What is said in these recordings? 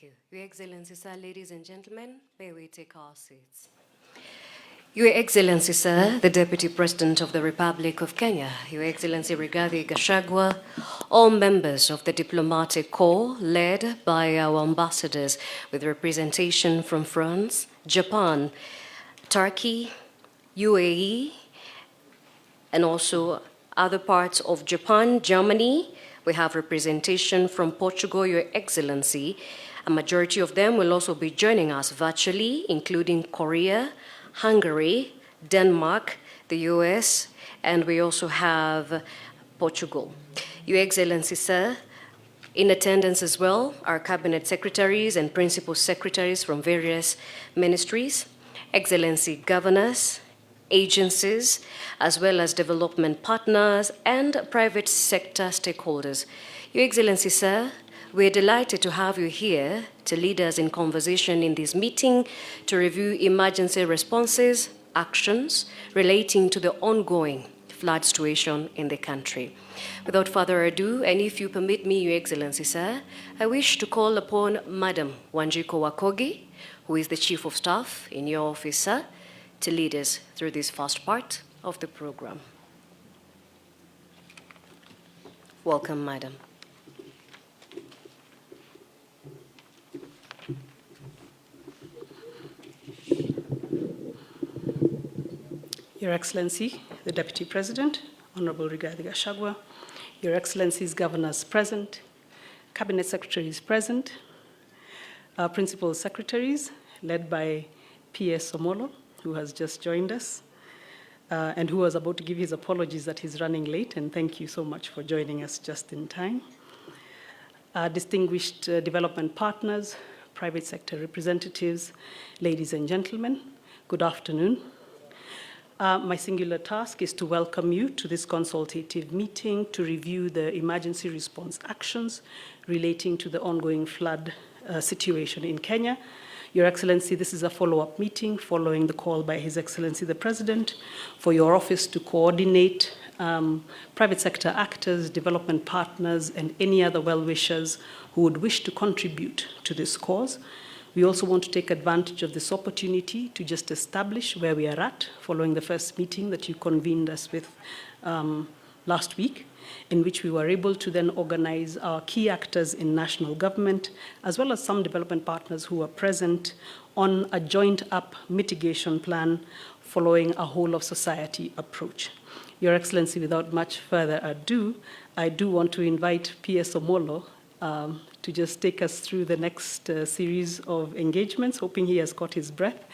you. Your Excellency, sir, ladies and gentlemen, may we take our seats. Your Excellency, sir, the Deputy President of the Republic of Kenya, Your Excellency Rigathi Gachagua, all members of the diplomatic corps led by our ambassadors with representation from France, Japan, Turkey, UAE, and also other parts of Japan, Germany. We have representation from Portugal, Your Excellency. A majority of them will also be joining us virtually, including Korea, Hungary, Denmark, the US, and we also have Portugal. Your Excellency, sir, in attendance as well are cabinet secretaries and principal secretaries from various ministries, Excellency governors, agencies, as well as development partners and private sector stakeholders. Your Excellency, sir, we're delighted to have you here to lead us in conversation in this meeting to review emergency responses, actions relating to the ongoing flood situation in the country. Without further ado, and if you permit me, Your Excellency, sir, I wish to call upon Madam Wanjiko Wakogi, who is the Chief of Staff in your office, sir, to lead us through this first part of the program. Welcome, Madam. Your Excellency, the Deputy President, Honorable Rigathi Gachagua, Your Excellencies, Governors present, Cabinet Secretaries present, our Principal Secretaries, led by P.S. Omolo, who has just joined us, and who was about to give his apologies that he's running late, and thank you so much for joining us just in time. Distinguished development partners, private sector representatives, ladies and gentlemen, good afternoon. My singular task is to welcome you to this consultative meeting to review the emergency response actions relating to the ongoing flood situation in Kenya. Your Excellency, this is a follow-up meeting following the call by His Excellency the President for your office to coordinate private sector actors, development partners, and any other well-wishers who would wish to contribute to this cause. We also want to take advantage of this opportunity to just establish where we are at following the first meeting that you convened us with last week, in which we were able to then organize our key actors in national government, as well as some development partners who are present on a joined-up mitigation plan following a whole-of-society approach. Your Excellency, without much further ado, I do want to invite P.S. Omolo to just take us through the next series of engagements, hoping he has caught his breath,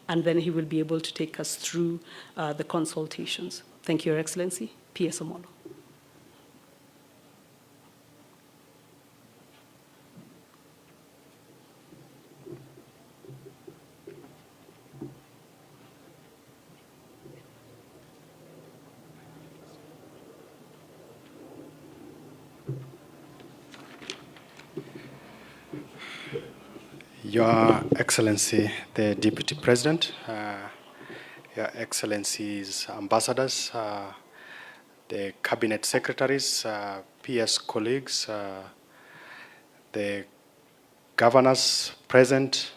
and then he will be able to take us through the consultations. Thank you, Your Excellency. P.S. Omolo. Your Excellency, the Deputy President, Your Excellencies, Ambassadors, the Cabinet Secretaries, PS colleagues, the governors present,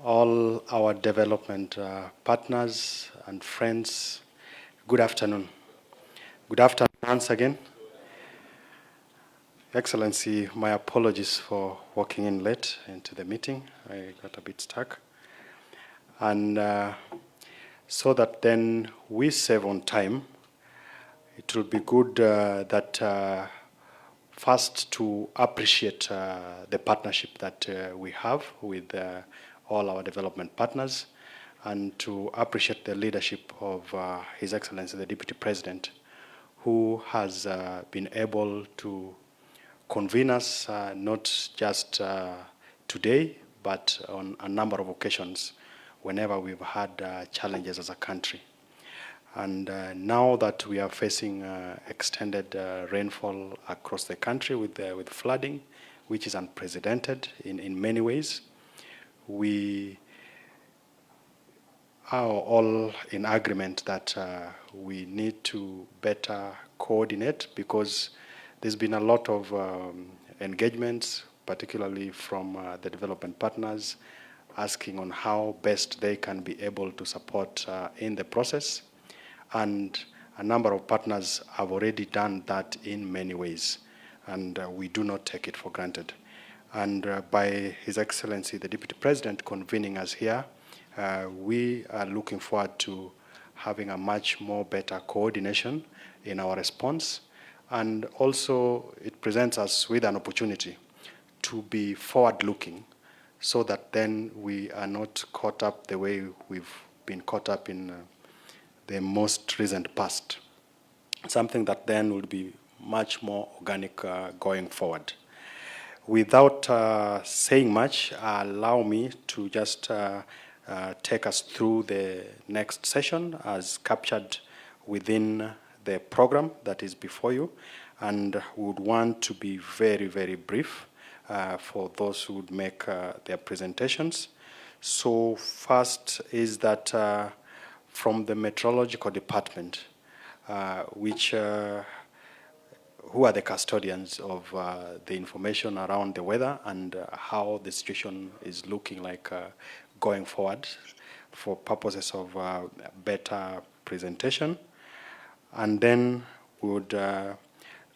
all our development partners and friends, good afternoon. Good afternoon once again. Excellency, my apologies for walking in late into the meeting. I got a bit stuck. And so that then we save on time, it will be good that first to appreciate the partnership that we have with all our development partners, and to appreciate the leadership of His Excellency, the Deputy President, who has been able to convene us not just today, but on a number of occasions whenever we've had challenges as a country. And now that we are facing extended rainfall across the country with flooding, which is unprecedented in many ways, we are all in agreement that we need to better coordinate, because there's been a lot of engagements, particularly from the development partners, asking on how best they can be able to support in the process. And a number of partners have already done that in many ways, and we do not take it for granted. And by His Excellency, the Deputy President, convening us here, we are looking forward to having a much more better coordination in our response. And also, it presents us with an opportunity to be forward-looking so that then we are not caught up the way we've been caught up in the most recent past. Something that then will be much more organic going forward. Without saying much, allow me to just take us through the next session as captured within the program that is before you, and would want to be very, very brief for those who would make their presentations. So first is that from the Meteorological Department, who are the custodians of the information around the weather and how the situation is looking like going forward for purposes of better presentation. And then we would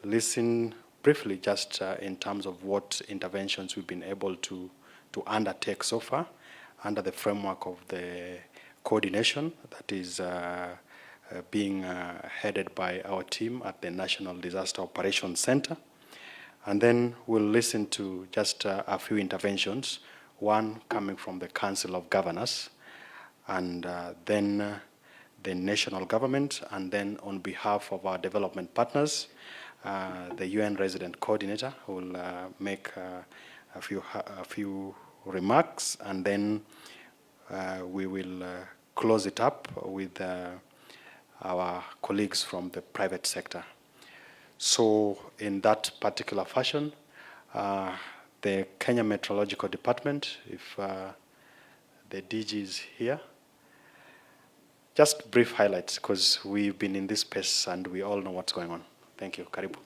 listen briefly just in terms of what interventions we've been able to undertake so far under the framework of the coordination that is being headed by our team at the National Disaster Operations Center. And then we'll listen to just a few interventions, one coming from the Council of Governors, and then the national government, and then on behalf of our development partners, the UN resident coordinator who will make a few remarks, and then we will close it up with our colleagues from the private sector. So in that particular fashion, the Kenya Meteorological Department, if the DG is here, just brief highlights, because we've been in this space and we all know what's going on. Thank you. Karibu.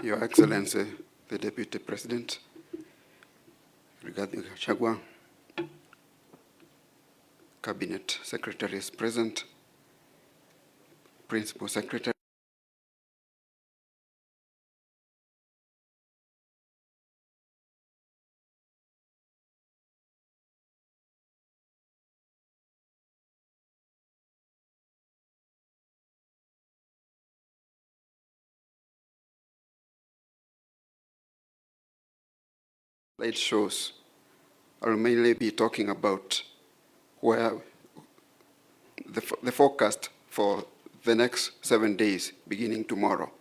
Your Excellency, the Deputy President, Rigathi Gachagua, Cabinet Secretaries present, Principal Secretary, slide shows. I'll mainly be talking about where the forecast for the next 7 days, beginning tomorrow.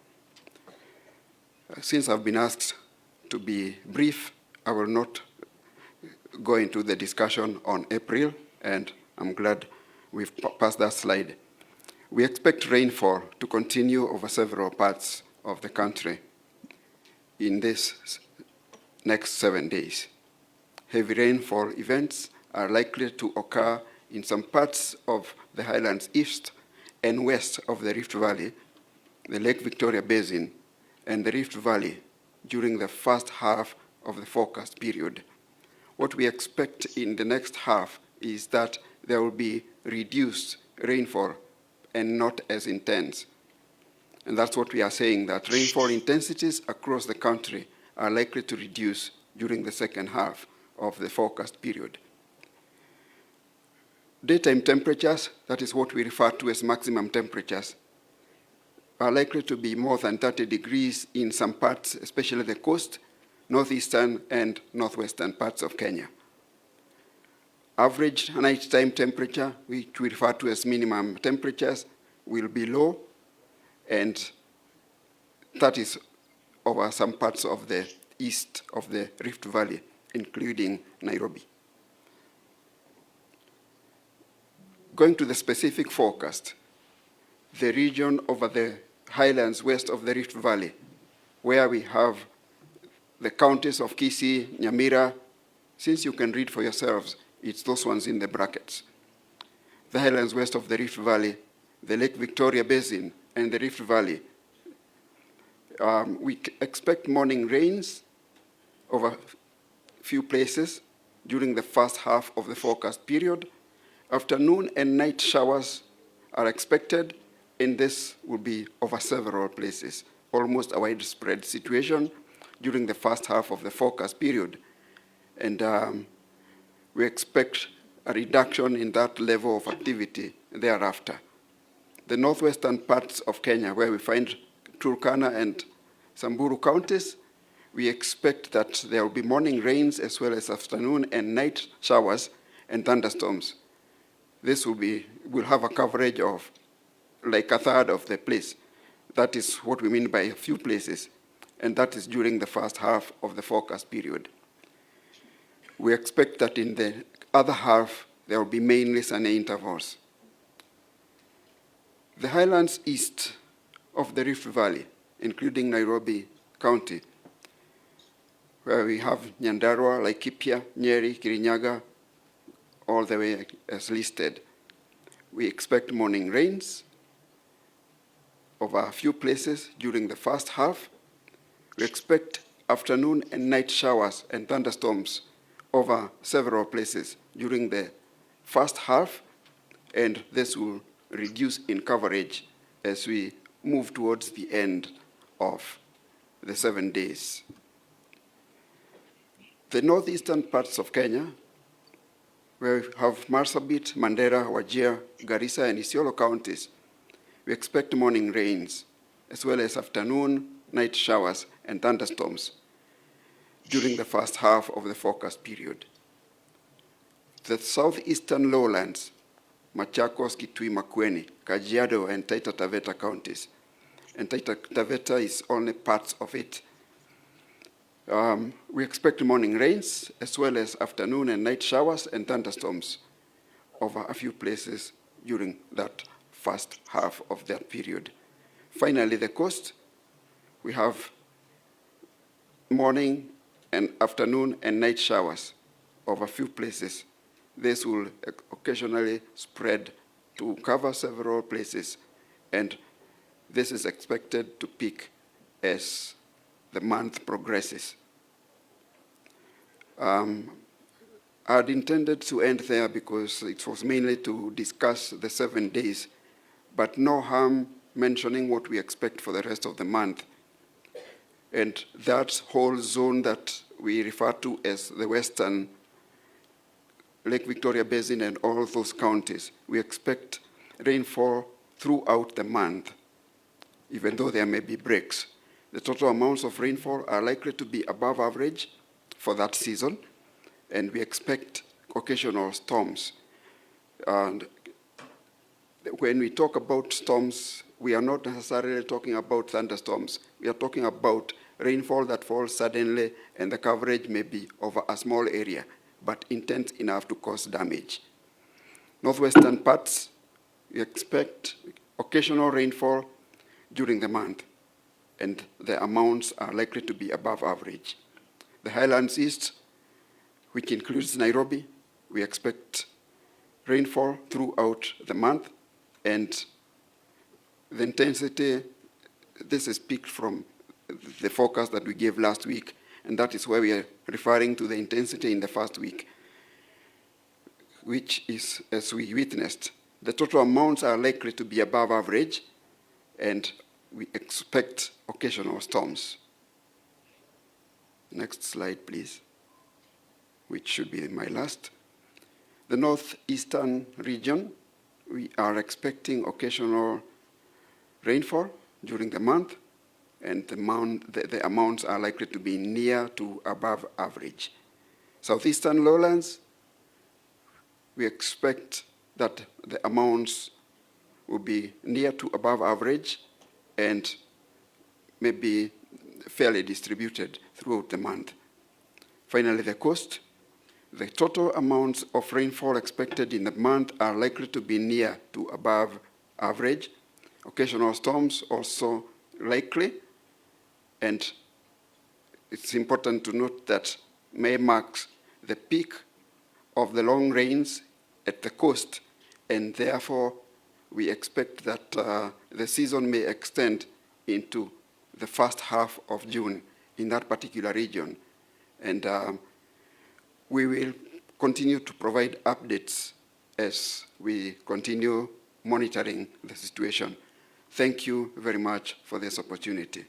Since I've been asked to be brief, I will not go into the discussion on April, and I'm glad we've passed that slide. We expect rainfall to continue over several parts of the country in this next 7 days. Heavy rainfall events are likely to occur in some parts of the highlands east and west of the Rift Valley, the Lake Victoria Basin, and the Rift Valley during the first half of the forecast period. What we expect in the next half is that there will be reduced rainfall and not as intense. And that's what we are saying, that rainfall intensities across the country are likely to reduce during the second half of the forecast period. Daytime temperatures, that is what we refer to as maximum temperatures, are likely to be more than 30 degrees in some parts, especially the coast, northeastern and northwestern parts of Kenya. Average nighttime temperature, which we refer to as minimum temperatures, will be low, and that is over some parts of the east of the Rift Valley, including Nairobi. Going to the specific forecast, the region over the highlands west of the Rift Valley, where we have the counties of Kisii, Nyamira, since you can read for yourselves, it's those ones in the brackets. The highlands west of the Rift Valley, the Lake Victoria Basin, and the Rift Valley. We expect morning rains over a few places during the first half of the forecast period. Afternoon and night showers are expected, and this will be over several places, almost a widespread situation during the first half of the forecast period. And we expect a reduction in that level of activity thereafter. The northwestern parts of Kenya, where we find Turkana and Samburu counties, we expect that there will be morning rains as well as afternoon and night showers and thunderstorms. This will have a coverage of like a third of the place. That is what we mean by a few places, and that is during the first half of the forecast period. We expect that in the other half, there will be mainly sunny intervals. The highlands east of the Rift Valley, including Nairobi County, where we have Nyandarua, Laikipia, Nyeri, Kirinyaga, all the way as listed. We expect morning rains over a few places during the first half. We expect afternoon and night showers and thunderstorms over several places during the first half, and this will reduce in coverage as we move towards the end of the 7 days. The northeastern parts of Kenya, where we have Marsabit, Mandera, Wajir, Garissa, and Isiolo counties, we expect morning rains, as well as afternoon, night showers, and thunderstorms during the first half of the forecast period. The southeastern lowlands, Machakos, Kitui, Makueni, Kajiado, and Taita Taveta counties, and Taita Taveta is only parts of it. We expect morning rains, as well as afternoon and night showers and thunderstorms over a few places during that first half of that period. Finally, the coast, we have morning and afternoon and night showers over a few places. This will occasionally spread to cover several places, and this is expected to peak as the month progresses. I had intended to end there because it was mainly to discuss the 7 days, but no harm mentioning what we expect for the rest of the month. And that whole zone that we refer to as the Western Lake Victoria Basin and all those counties, we expect rainfall throughout the month, even though there may be breaks. The total amounts of rainfall are likely to be above average for that season, and we expect occasional storms. And when we talk about storms, we are not necessarily talking about thunderstorms. We are talking about rainfall that falls suddenly, and the coverage may be over a small area, but intense enough to cause damage. Northwestern parts, we expect occasional rainfall during the month, and the amounts are likely to be above average. The highlands east, which includes Nairobi, we expect rainfall throughout the month, and the intensity, this is picked from the forecast that we gave last week, and that is where we are referring to the intensity in the first week, which is, as we witnessed, the total amounts are likely to be above average, and we expect occasional storms. Next slide, please, which should be my last. The northeastern region, we are expecting occasional rainfall during the month, and the amounts are likely to be near to above average. Southeastern lowlands, we expect that the amounts will be near to above average and may be fairly distributed throughout the month. Finally, the coast, the total amounts of rainfall expected in the month are likely to be near to above average. Occasional storms also likely, and it's important to note that May marks the peak of the long rains at the coast, and therefore we expect that the season may extend into the first half of June in that particular region. And we will continue to provide updates as we continue monitoring the situation. Thank you very much for this opportunity.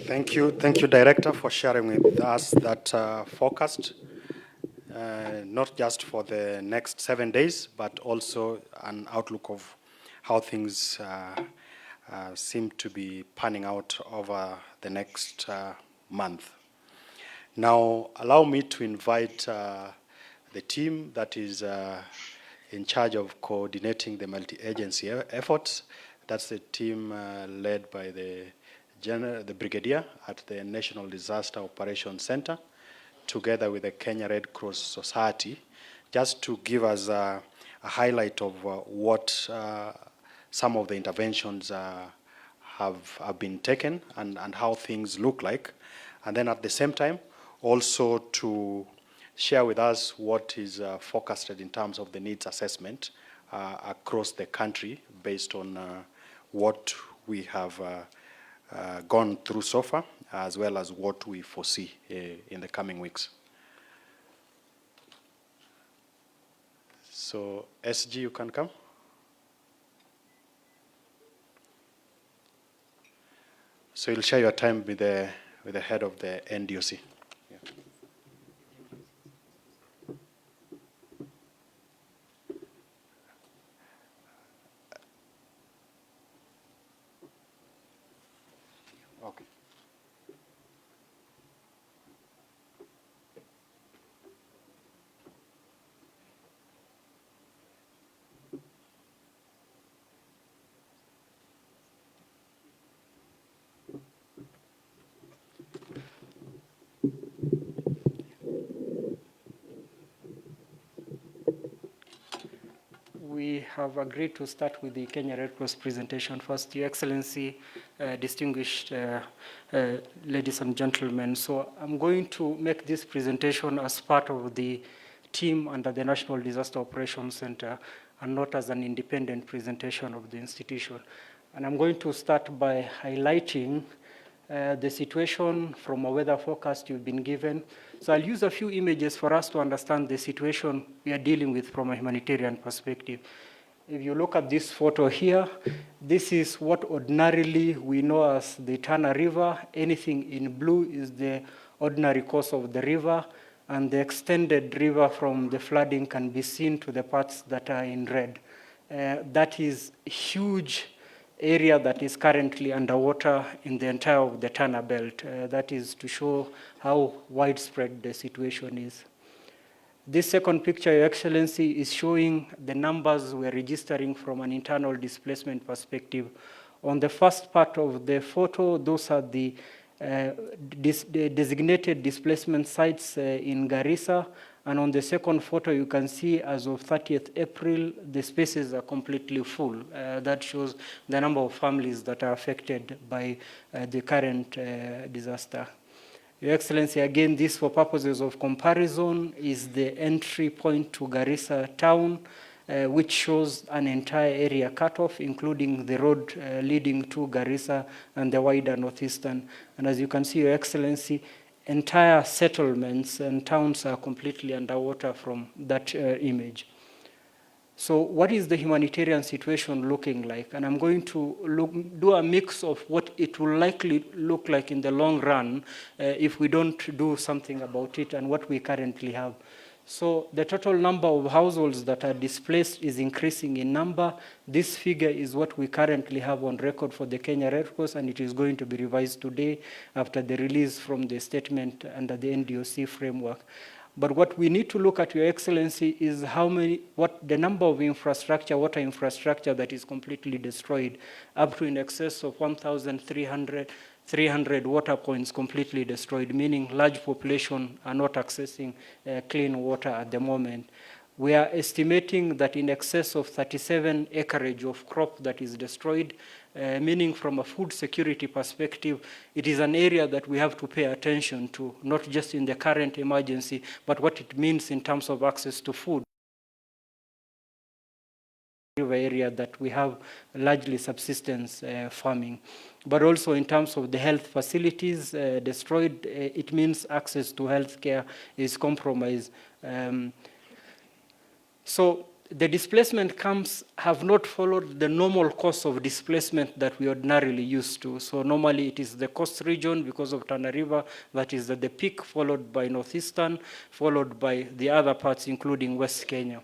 Thank you, Director, for sharing with us that forecast, not just for the next 7 days, but also an outlook of how things seem to be panning out over the next month. Now, allow me to invite the team that is in charge of coordinating the multi-agency efforts. That's the team led by the Brigadier at the National Disaster Operations Center, together with the Kenya Red Cross Society, just to give us a highlight of what some of the interventions have been taken and how things look like. And then at the same time, also to share with us what is forecasted in terms of the needs assessment across the country based on what we have gone through so far, as well as what we foresee in the coming weeks. So, SG, you can come. So you'll share your time with the head of the NDOC. Yeah. Okay. We have agreed to start with the Kenya Red Cross presentation first. Your Excellency, distinguished ladies and gentlemen, so I'm going to make this presentation as part of the team under the National Disaster Operations Center and not as an independent presentation of the institution. And I'm going to start by highlighting the situation from a weather forecast you've been given. So I'll use a few images for us to understand the situation we are dealing with from a humanitarian perspective. If you look at this photo here, this is what ordinarily we know as the Tana River. Anything in blue is the ordinary course of the river, and the extended river from the flooding can be seen to the parts that are in red. That is huge area that is currently underwater in the entire of the Tana Belt. That is to show how widespread the situation is. This second picture, Your Excellency, is showing the numbers we're registering from an internal displacement perspective. On the first part of the photo, those are the designated displacement sites in Garissa. And on the second photo, you can see as of 30th April, the spaces are completely full. That shows the number of families that are affected by the current disaster. Your Excellency, again, this for purposes of comparison is the entry point to Garissa town, which shows an entire area cut off, including the road leading to Garissa and the wider northeastern. And as you can see, Your Excellency, entire settlements and towns are completely underwater from that image. So what is the humanitarian situation looking like? And I'm going to do a mix of what it will likely look like in the long run if we don't do something about it and what we currently have. So the total number of households that are displaced is increasing in number. This figure is what we currently have on record for the Kenya Red Cross, and it is going to be revised today after the release from the statement under the NDOC framework. But what we need to look at, Your Excellency, is what the number of infrastructure, water infrastructure that is completely destroyed, up to in excess of 1,300 water points completely destroyed, meaning large population are not accessing clean water at the moment. We are estimating that in excess of 37 acreage of crop that is destroyed, meaning from a food security perspective, it is an area that we have to pay attention to, not just in the current emergency, but what it means in terms of access to food. Area that we have largely subsistence farming, but also in terms of the health facilities destroyed, it means access to health care is compromised. So the displacement camps have not followed the normal course of displacement that we ordinarily used to. So normally it is the coast region because of Tana River that is at the peak, followed by northeastern, followed by the other parts, including West Kenya.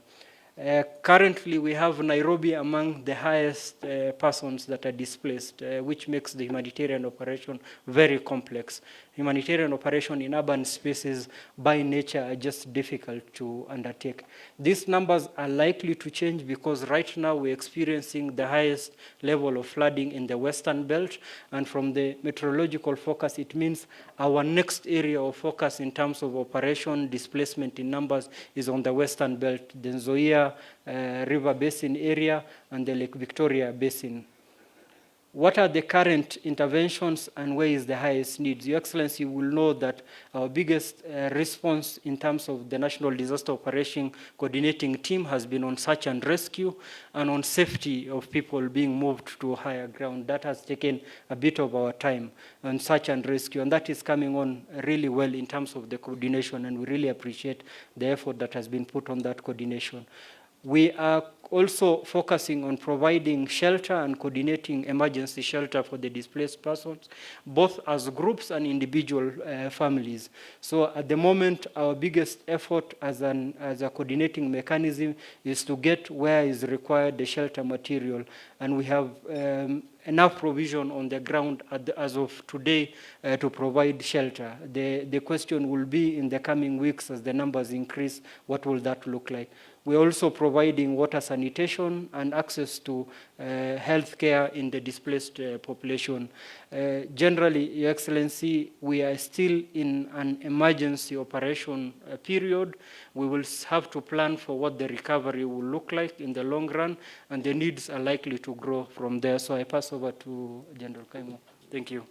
Currently, we have Nairobi among the highest persons that are displaced, which makes the humanitarian operation very complex. Humanitarian operation in urban spaces by nature are just difficult to undertake. These numbers are likely to change because right now we're experiencing the highest level of flooding in the Western Belt, and from the meteorological focus, it means our next area of focus in terms of operation displacement in numbers is on the Western Belt, the Nzoia River Basin area and the Lake Victoria Basin. What are the current interventions and where is the highest needs? Your Excellency will know that our biggest response in terms of the National Disaster Operation Coordinating Team has been on search and rescue and on safety of people being moved to higher ground. That has taken a bit of our time on search and rescue, and that is coming on really well in terms of the coordination, and we really appreciate the effort that has been put on that coordination. We are also focusing on providing shelter and coordinating emergency shelter for the displaced persons, both as groups and individual families. So at the moment, our biggest effort as a coordinating mechanism is to get where is required the shelter material. And we have enough provision on the ground as of today to provide shelter. The question will be in the coming weeks as the numbers increase, what will that look like? We're also providing water sanitation and access to health care in the displaced population. Generally, Your Excellency, we are still in an emergency operation period. We will have to plan for what the recovery will look like in the long run, and the needs are likely to grow from there. So I pass over to General Kaimo. Thank you.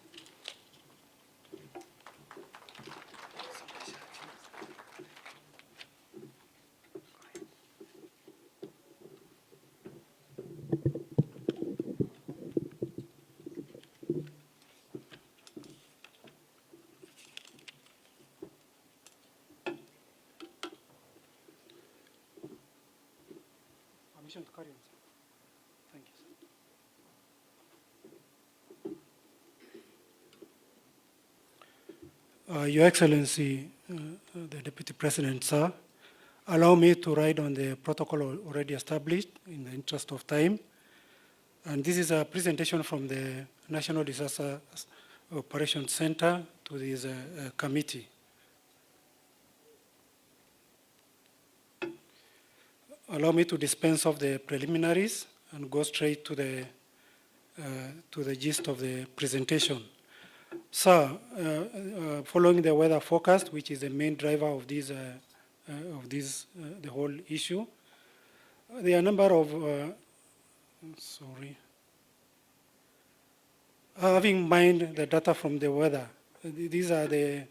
Permission to carry on, sir. Thank you, sir. Your Excellency, the Deputy President, sir, allow me to ride on the protocol already established in the interest of time. And this is a presentation from the National Disaster Operations Center to this committee. Allow me to dispense of the preliminaries and go straight to the gist of the presentation. Sir, following the weather forecast, which is the main driver of the whole issue, there are a number of, having in mind the data from the weather, these are the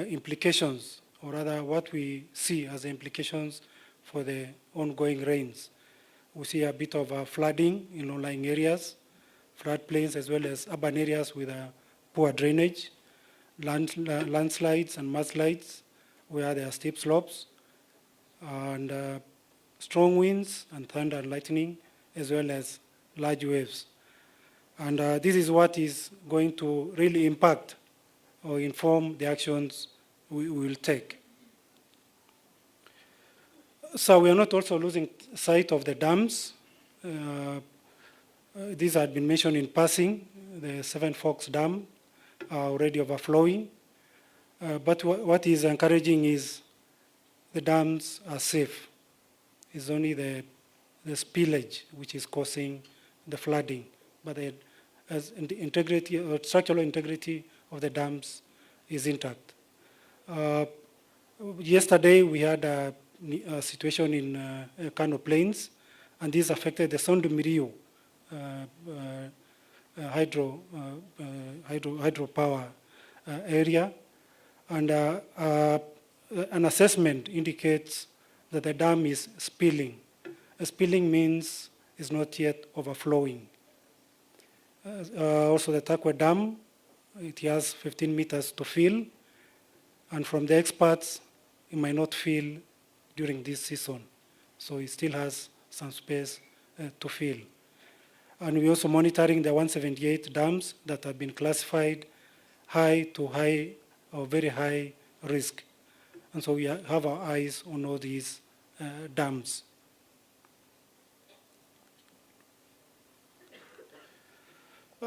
implications, or rather what we see as the implications for the ongoing rains. We see a bit of flooding in low-lying areas, floodplains, as well as urban areas with poor drainage, landslides and mudslides where there are steep slopes, and strong winds and thunder and lightning, as well as large waves. And this is what is going to really impact or inform the actions we will take. So we are not also losing sight of the dams. These had been mentioned in passing. The Seven Forks Dam are already overflowing. But what is encouraging is the dams are safe. It's only the spillage which is causing the flooding. But the integrity or structural integrity of the dams is intact. Yesterday we had situation in Kano Plains, and this affected the Sondu-Miriu hydropower area. And an assessment indicates that the dam is spilling. Spilling means it's not yet overflowing. Also, the Takwe Dam, it has 15 meters to fill, and from the experts, it might not fill during this season. So it still has some space to fill. And we're also monitoring the 178 dams that have been classified high to high or very high risk. And so we have our eyes on all these dams.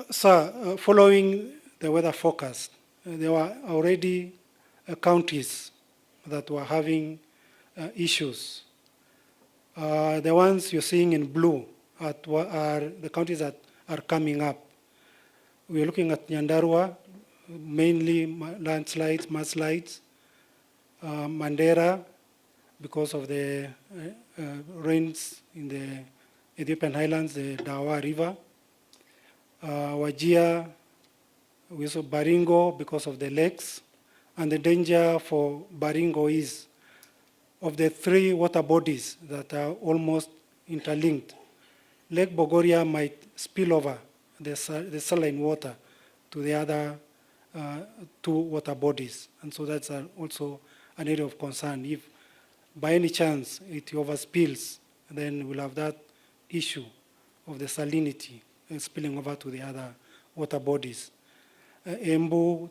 So following the weather forecast, there were already counties that were having issues. The ones you're seeing in blue are the counties that are coming up. We're looking at Nyandarua, mainly landslides, mudslides, Mandera, because of the rains in the Ethiopian highlands, the Dawa River, Wajir, we also Baringo because of the lakes, and the danger for Baringo is of the three water bodies that are almost interlinked. Lake Bogoria might spill over the saline water to the other two water bodies, and so that's also an area of concern. If by any chance it overspills, then we'll have that issue of the salinity spilling over to the other water bodies. Embu,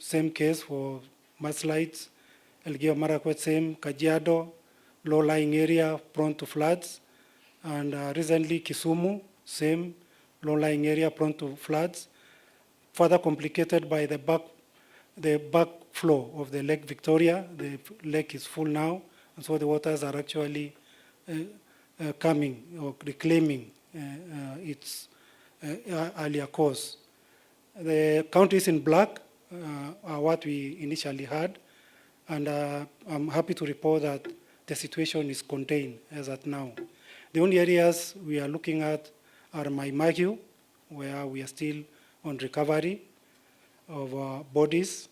same case for mudslides. Elgeyo Marakwet, same. Kajiado, low-lying area prone to floods. And recently Kisumu, same, low-lying area prone to floods. Further complicated by the backflow of the Lake Victoria. The lake is full now, and so the waters are actually coming or reclaiming its earlier course. The counties in black are what we initially had, and I'm happy to report that the situation is contained as at now. The only areas we are looking at are Maimahiu, where we are still on recovery of bodies.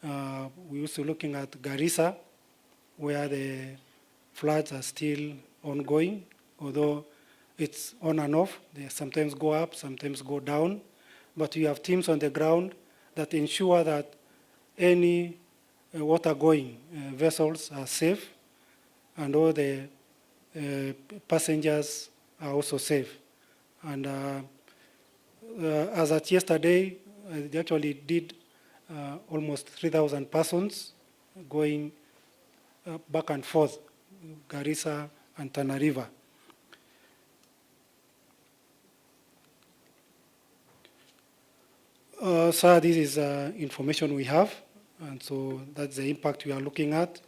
We're also looking at Garissa, where the floods are still ongoing, although it's on and off. They sometimes go up, sometimes go down. But we have teams on the ground that ensure that any water-going vessels are safe, and all the passengers are also safe. And as at yesterday, they actually did almost 3,000 persons going back and forth, Garissa and Tana River. So this is information we have, and so that's the impact we are looking at.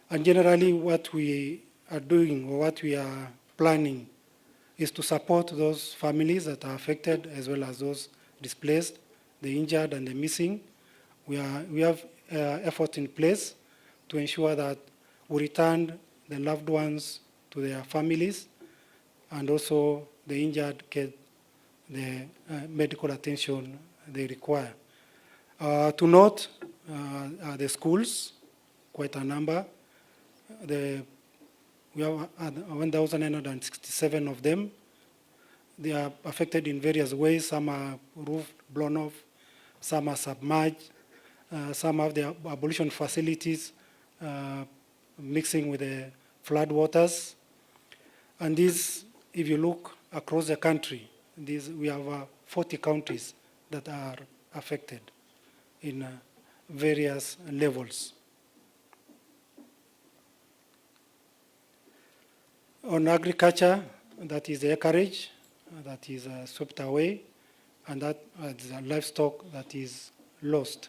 And generally what we are doing or what we are planning is to support those families that are affected as well as those displaced, the injured and the missing. We have efforts in place to ensure that we return the loved ones to their families, and also the injured get the medical attention they require. To note, the schools, quite a number. We have 1,967 of them. They are affected in various ways. Some are roof blown off, some are submerged, some have the ablution facilities mixing with the flood waters. And these, if you look across the country, we have 40 counties that are affected in various levels. On agriculture, that is the acreage that is swept away, and that is livestock that is lost.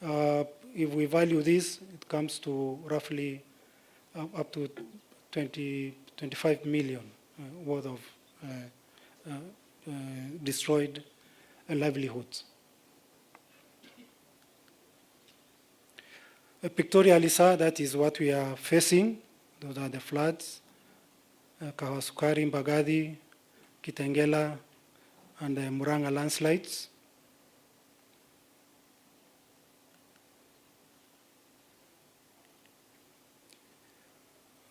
If we value this, it comes to roughly up to 25 million worth of destroyed livelihoods. Pictorially, sir, that is what we are facing. Those are the floods, Kawasukari, Mbagathi, Kitengela, and the Muranga landslides.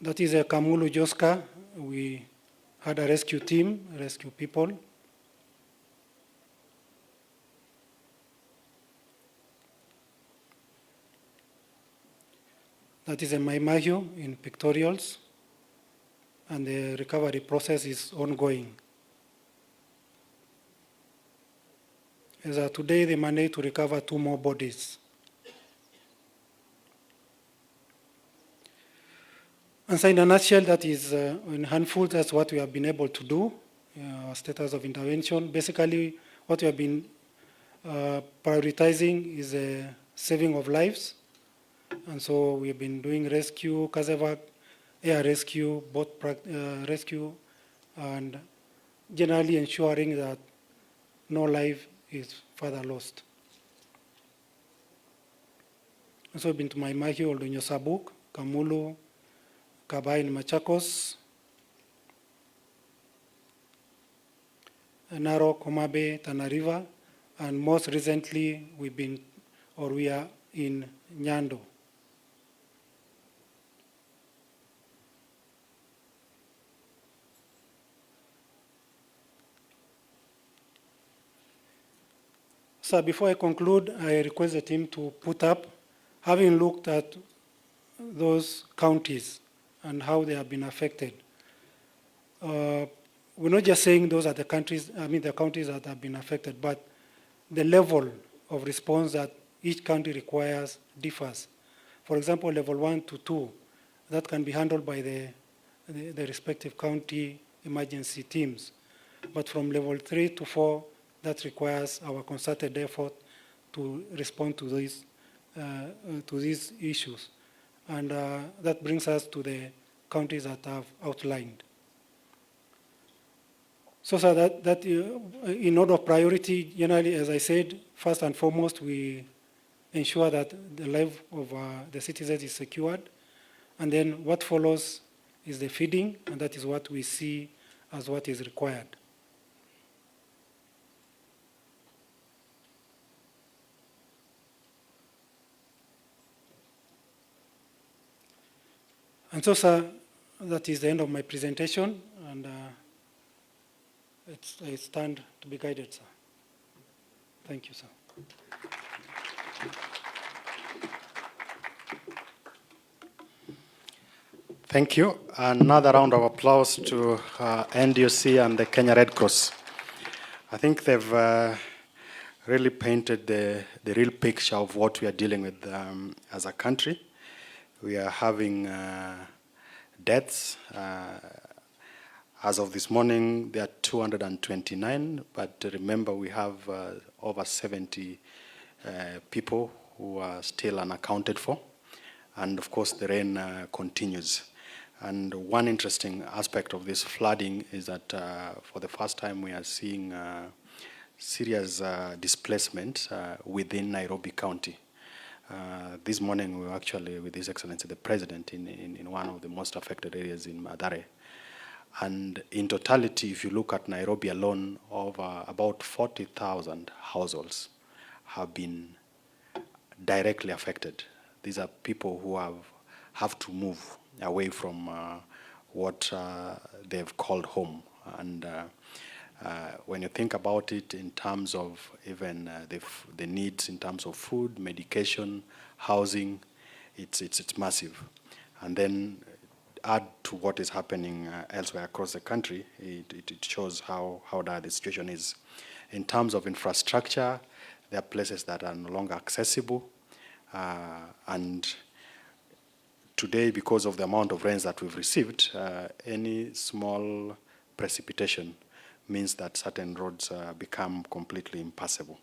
That is a Kamulu Joska. We had a rescue team, rescue people. That is a Maimahio in pictorials, and the recovery process is ongoing. As of today, they managed to recover 2 more bodies. And so in a nutshell, that is in handful, that's what we have been able to do, our status of intervention. Basically, what we have been prioritizing is the saving of lives. And so we've been doing rescue, casevac, air rescue, boat rescue, and generally ensuring that no life is further lost. And so we've been to Maimahi, Oldonyo Sabuk, Kamulu, Kabai in Machakos, Narok, Homa Bay, Tana River, and most recently we are in Nyando. So before I conclude, I request the team to put up, having looked at those counties and how they have been affected. We're not just saying those are the countries, the counties that have been affected, but the level of response that each country requires differs. For example, level 1 to 2, that can be handled by the respective county emergency teams. But from level 3 to 4, that requires our concerted effort to respond to these issues. And that brings us to the counties that I've outlined. So that in order of priority, generally, as I said, first and foremost, we ensure that the life of the citizens is secured. And then what follows is the feeding, and that is what we see as what is required. And so, sir, that is the end of my presentation, and I stand to be guided, sir. Thank you, sir. Thank you. Another round of applause to NDOC and the Kenya Red Cross. I think they've really painted the real picture of what we are dealing with as a country. We are having deaths. As of this morning, there are 229, but remember we have over 70 people who are still unaccounted for. And of course, the rain continues. And one interesting aspect of this flooding is that for the first time we are seeing serious displacement within Nairobi County. This morning we were actually with His Excellency the President in one of the most affected areas in Mathare. And in totality, if you look at Nairobi alone, over about 40,000 households have been directly affected. These are people who have to move away from what they've called home. And when you think about it in terms of even the needs in terms of food, medication, housing, it's massive. And then add to what is happening elsewhere across the country, it shows how dire the situation is. In terms of infrastructure, there are places that are no longer accessible. And today, because of the amount of rains that we've received, any small precipitation means that certain roads become completely impassable.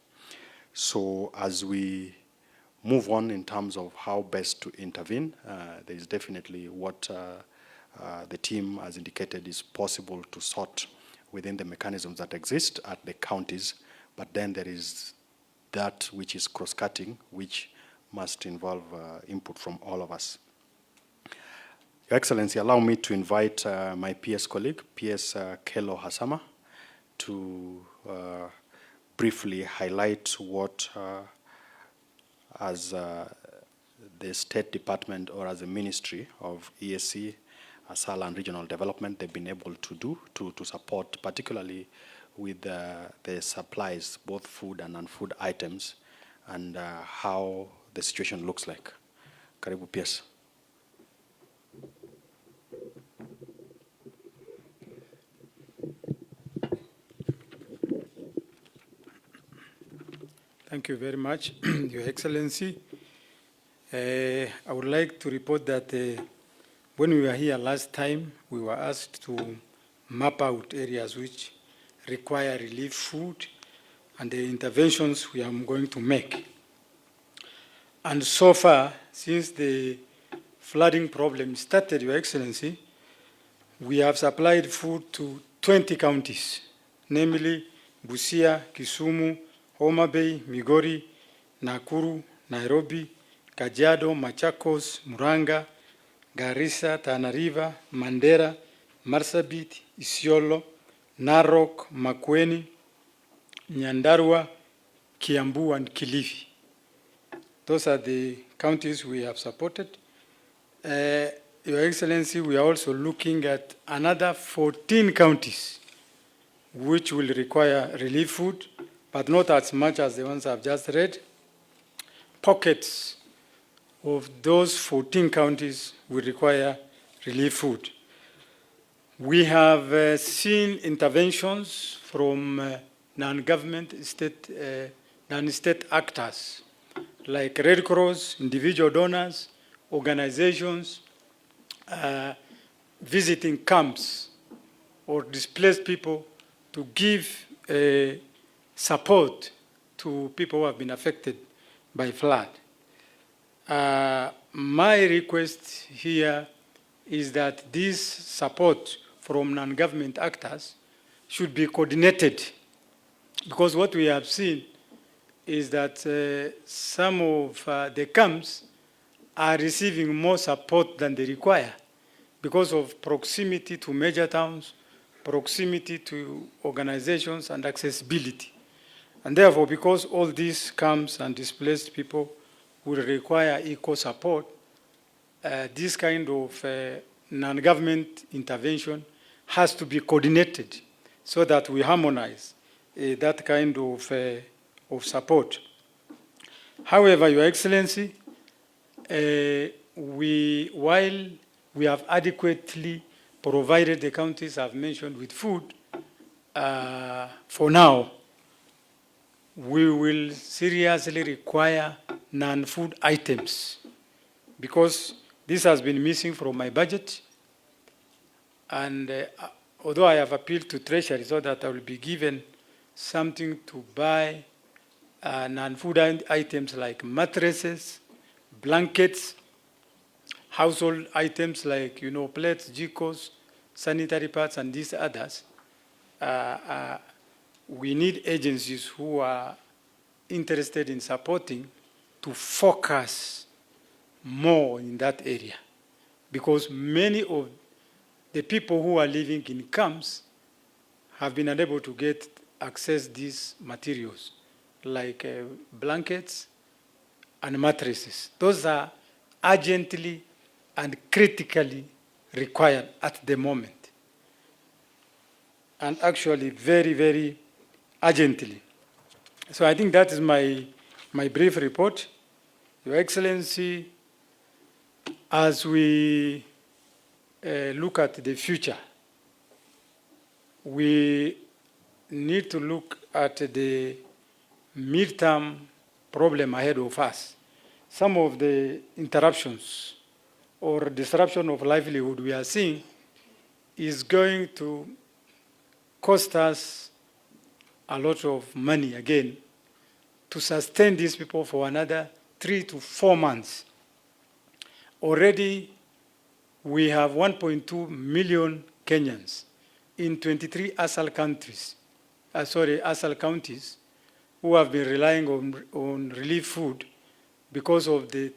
So as we move on in terms of how best to intervene, there is definitely what the team has indicated is possible to sort within the mechanisms that exist at the counties, but then there is that which is cross-cutting, which must involve input from all of us. Your Excellency, allow me to invite my PS colleague, PS Kelo Hasama, to briefly highlight what, as the State Department or as a Ministry of ESC, Asala and Regional Development, they've been able to do to support, particularly with the supplies, both food and non-food items, and how the situation looks like. Karibu PS. Thank you very much, Your Excellency. I would like to report that when we were here last time, we were asked to map out areas which require relief food and the interventions we are going to make. And so far, since the flooding problem started, Your Excellency, we have supplied food to 20 counties, namely Busia, Kisumu, Homa Bay, Migori, Nakuru, Nairobi, Kajiado, Machakos, Muranga, Garissa, Tana River, Mandera, Marsabit, Isiolo, Narok, Makueni, Nyandarua, Kiambu, and Kilifi. Those are the counties we have supported. Your Excellency, we are also looking at another 14 counties which will require relief food, but not as much as the ones I've just read. Pockets of those 14 counties will require relief food. We have seen interventions from non-government non-state actors like Red Cross, individual donors, organizations, visiting camps or displaced people to give support to people who have been affected by flood. My request here is that this support from non-government actors should be coordinated, because what we have seen is that some of the camps are receiving more support than they require because of proximity to major towns, proximity to organizations, and accessibility. And therefore, because all these camps and displaced people will require equal support, this kind of non-government intervention has to be coordinated so that we harmonize that kind of support. However, Your Excellency, while we have adequately provided the counties I've mentioned with food, for now, we will seriously require non-food items, because this has been missing from my budget. And although I have appealed to Treasury so that I will be given something to buy non-food items like mattresses, blankets, household items like, plates, jikos, sanitary pads, and these others, we need agencies who are interested in supporting to focus more in that area, because many of the people who are living in camps have been unable to access these materials like blankets and mattresses. Those are urgently and critically required at the moment, and actually very, very urgently. So I think that is my brief report. Your Excellency, as we look at the future, we need to look at the midterm problem ahead of us. Some of the interruptions or disruption of livelihood we are seeing is going to cost us a lot of money again to sustain these people for another 3 to 4 months. Already, we have 1.2 million Kenyans in 23 ASAL counties who have been relying on relief food because of the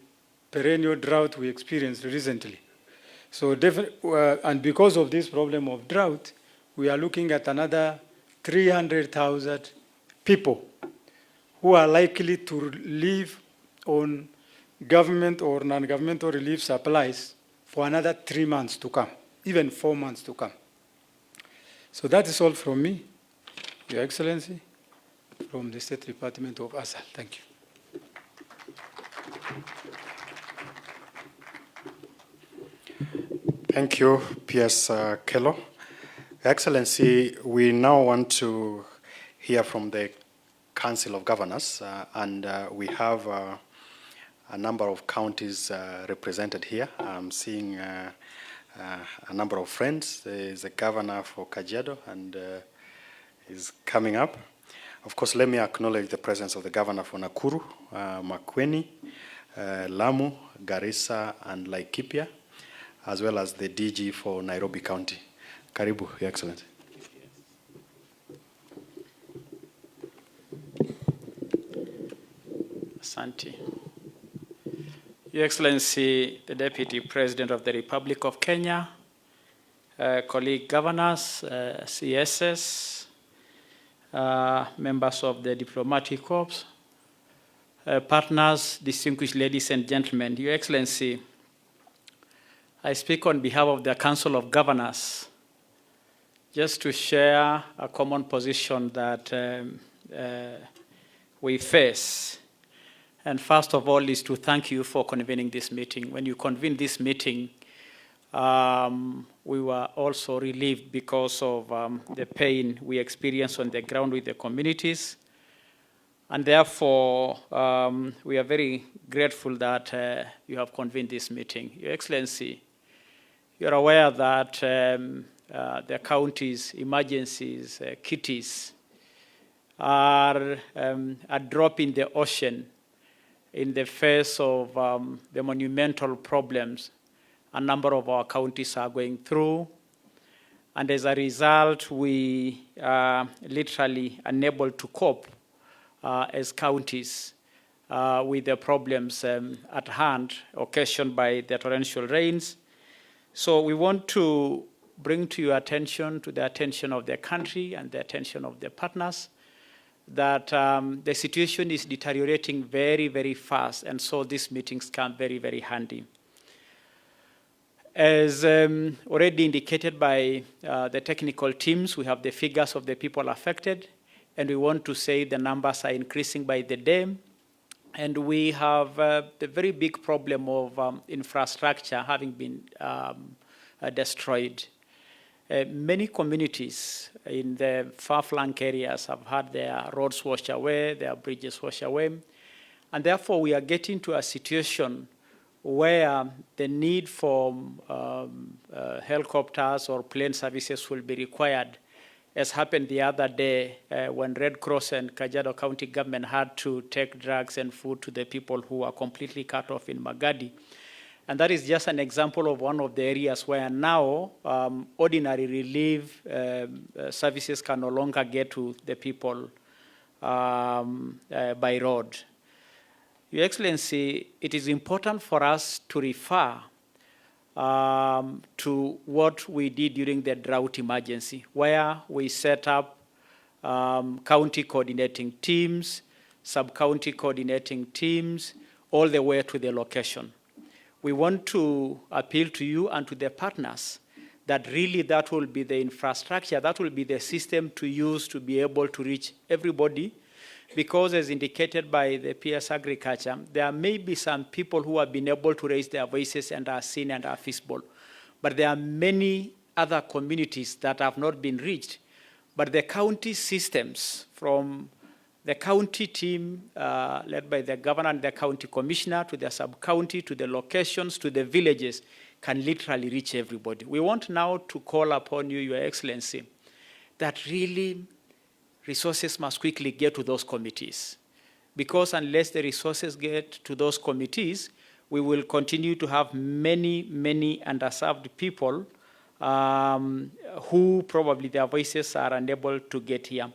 perennial drought we experienced recently. So, and because of this problem of drought, we are looking at another 300,000 people who are likely to live on government or non-governmental relief supplies for another 3 months to come, even 4 months to come. So that is all from me, Your Excellency, from the State Department of ASAL. Thank you. Thank you, P.S. Kello. Excellency, we now want to hear from the Council of Governors, and we have a number of counties represented here. I'm seeing a number of friends. There is a governor for Kajiado, and is coming up. Of course, let me acknowledge the presence of the governor for Nakuru, Makueni, Lamu, Garissa, and Laikipia, as well as the DG for Nairobi County. Karibu, Your Excellency. Asante. Your Excellency, the Deputy President of the Republic of Kenya, colleague governors, CSS, members of the diplomatic corps, partners, distinguished ladies and gentlemen. Your Excellency, I speak on behalf of the Council of Governors just to share a common position that we face. And first of all is to thank you for convening this meeting. When you convened this meeting, we were also relieved because of the pain we experienced on the ground with the communities. And therefore, we are very grateful that you have convened this meeting. Your Excellency, you're aware that the county's emergencies, kitties, are a drop in the ocean in the face of the monumental problems a number of our counties are going through. And as a result, we are literally unable to cope as counties with the problems at hand occasioned by the torrential rains. So we want to bring to your attention, to the attention of the country and the attention of the partners, that the situation is deteriorating very, very fast, and so these meetings come very, very handy. As already indicated by the technical teams, we have the figures of the people affected, and we want to say the numbers are increasing by the day. And we have the very big problem of infrastructure having been destroyed. Many communities in the far-flung areas have had their roads washed away, their bridges washed away, and therefore we are getting to a situation where the need for helicopters or plane services will be required, as happened the other day when Red Cross and Kajiado County government had to take drugs and food to the people who are completely cut off in Magadi. And that is just an example of one of the areas where now ordinary relief services can no longer get to the people by road. Your Excellency, it is important for us to refer to what we did during the drought emergency, where we set up county coordinating teams, sub-county coordinating teams, all the way to the location. We want to appeal to you and to the partners that really that will be the infrastructure, that will be the system to use to be able to reach everybody, because as indicated by the PS Agriculture, there may be some people who have been able to raise their voices and are seen and are visible. But there are many other communities that have not been reached. But the county systems, from the county team led by the governor and the county commissioner, to the sub-county, to the locations, to the villages, can literally reach everybody. We want now to call upon you, Your Excellency, that really resources must quickly get to those committees. Because unless the resources get to those committees, we will continue to have many, many underserved people who probably their voices are unable to get here.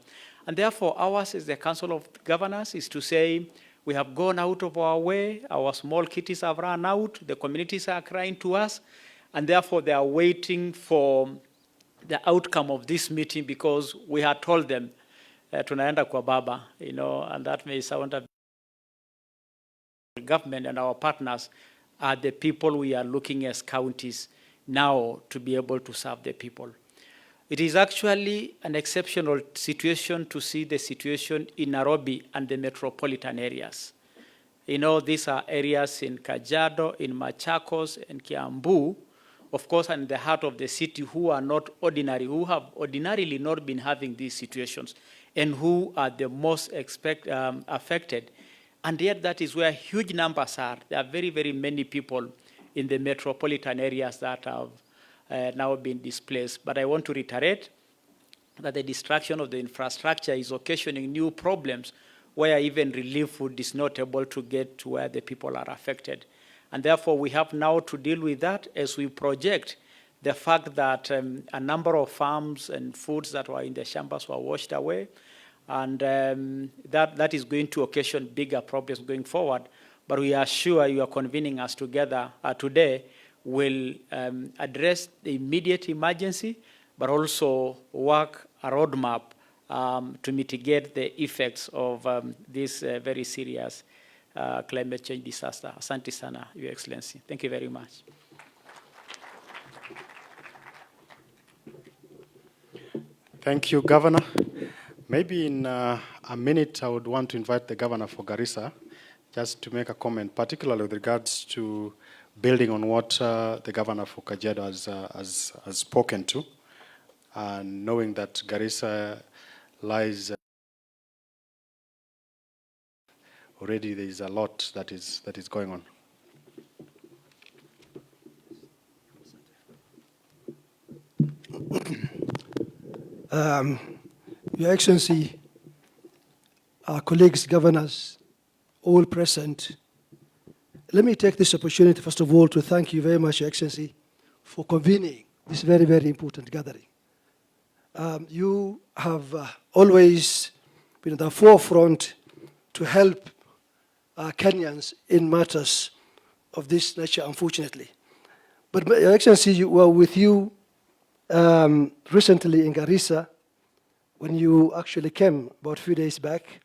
And therefore, ours as the Council of Governors is to say, We have gone out of our way. Our small kitties have run out. The communities are crying to us. And therefore, they are waiting for the outcome of this meeting because we had told them, tunaenda kwa baba, and that may sound a government and our partners are the people we are looking as counties now to be able to serve the people. It is actually an exceptional situation to see the situation in Nairobi and the metropolitan areas. These are areas in Kajiado, in Machakos, and Kiambu, of course, and in the heart of the city who are not ordinary, who have ordinarily not been having these situations, and who are the most affected. And yet that is where huge numbers are. There are very, very many people in the metropolitan areas that have now been displaced. But I want to reiterate that the destruction of the infrastructure is occasioning new problems where even relief food is not able to get to where the people are affected. And therefore, we have now to deal with that as we project the fact that a number of farms and foods that were in the chambers were washed away. And that is going to occasion bigger problems going forward. But we are sure you are convening us together today will address the immediate emergency, but also work a roadmap to mitigate the effects of this very serious climate change disaster. Asante sana, Your Excellency. Thank you very much. Thank you, Governor. Maybe in a minute, I would want to invite the Governor for Garissa just to make a comment, particularly with regards to building on what the Governor for Kajiado has spoken to, and knowing that Garissa lies already, there is a lot that is going on. Your Excellency, our colleagues, governors, all present, let me take this opportunity, first of all, to thank you very much, Your Excellency, for convening this very, very important gathering. You have always been at the forefront to help Kenyans in matters of this nature, unfortunately. But Your Excellency, you were with you recently in Garissa when you actually came about a few days back,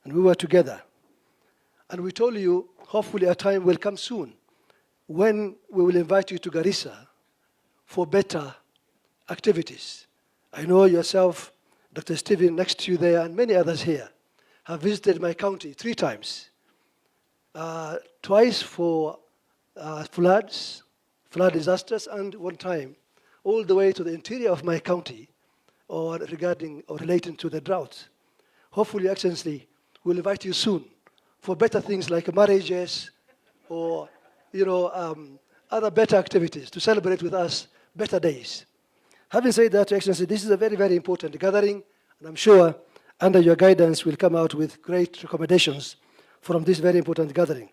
and we were together. And we told you, hopefully a time will come soon when we will invite you to Garissa for better activities. I know yourself, Dr. Stephen, next to you there, and many others here, have visited my county 3 times. Twice for flood disasters, and 1 time all the way to the interior of my county or regarding or relating to the drought. Hopefully, Your Excellency, we'll invite you soon for better things like marriages or other better activities to celebrate with us better days. Having said that, Your Excellency, this is a very, very important gathering, and I'm sure under your guidance we'll come out with great recommendations from this very important gathering.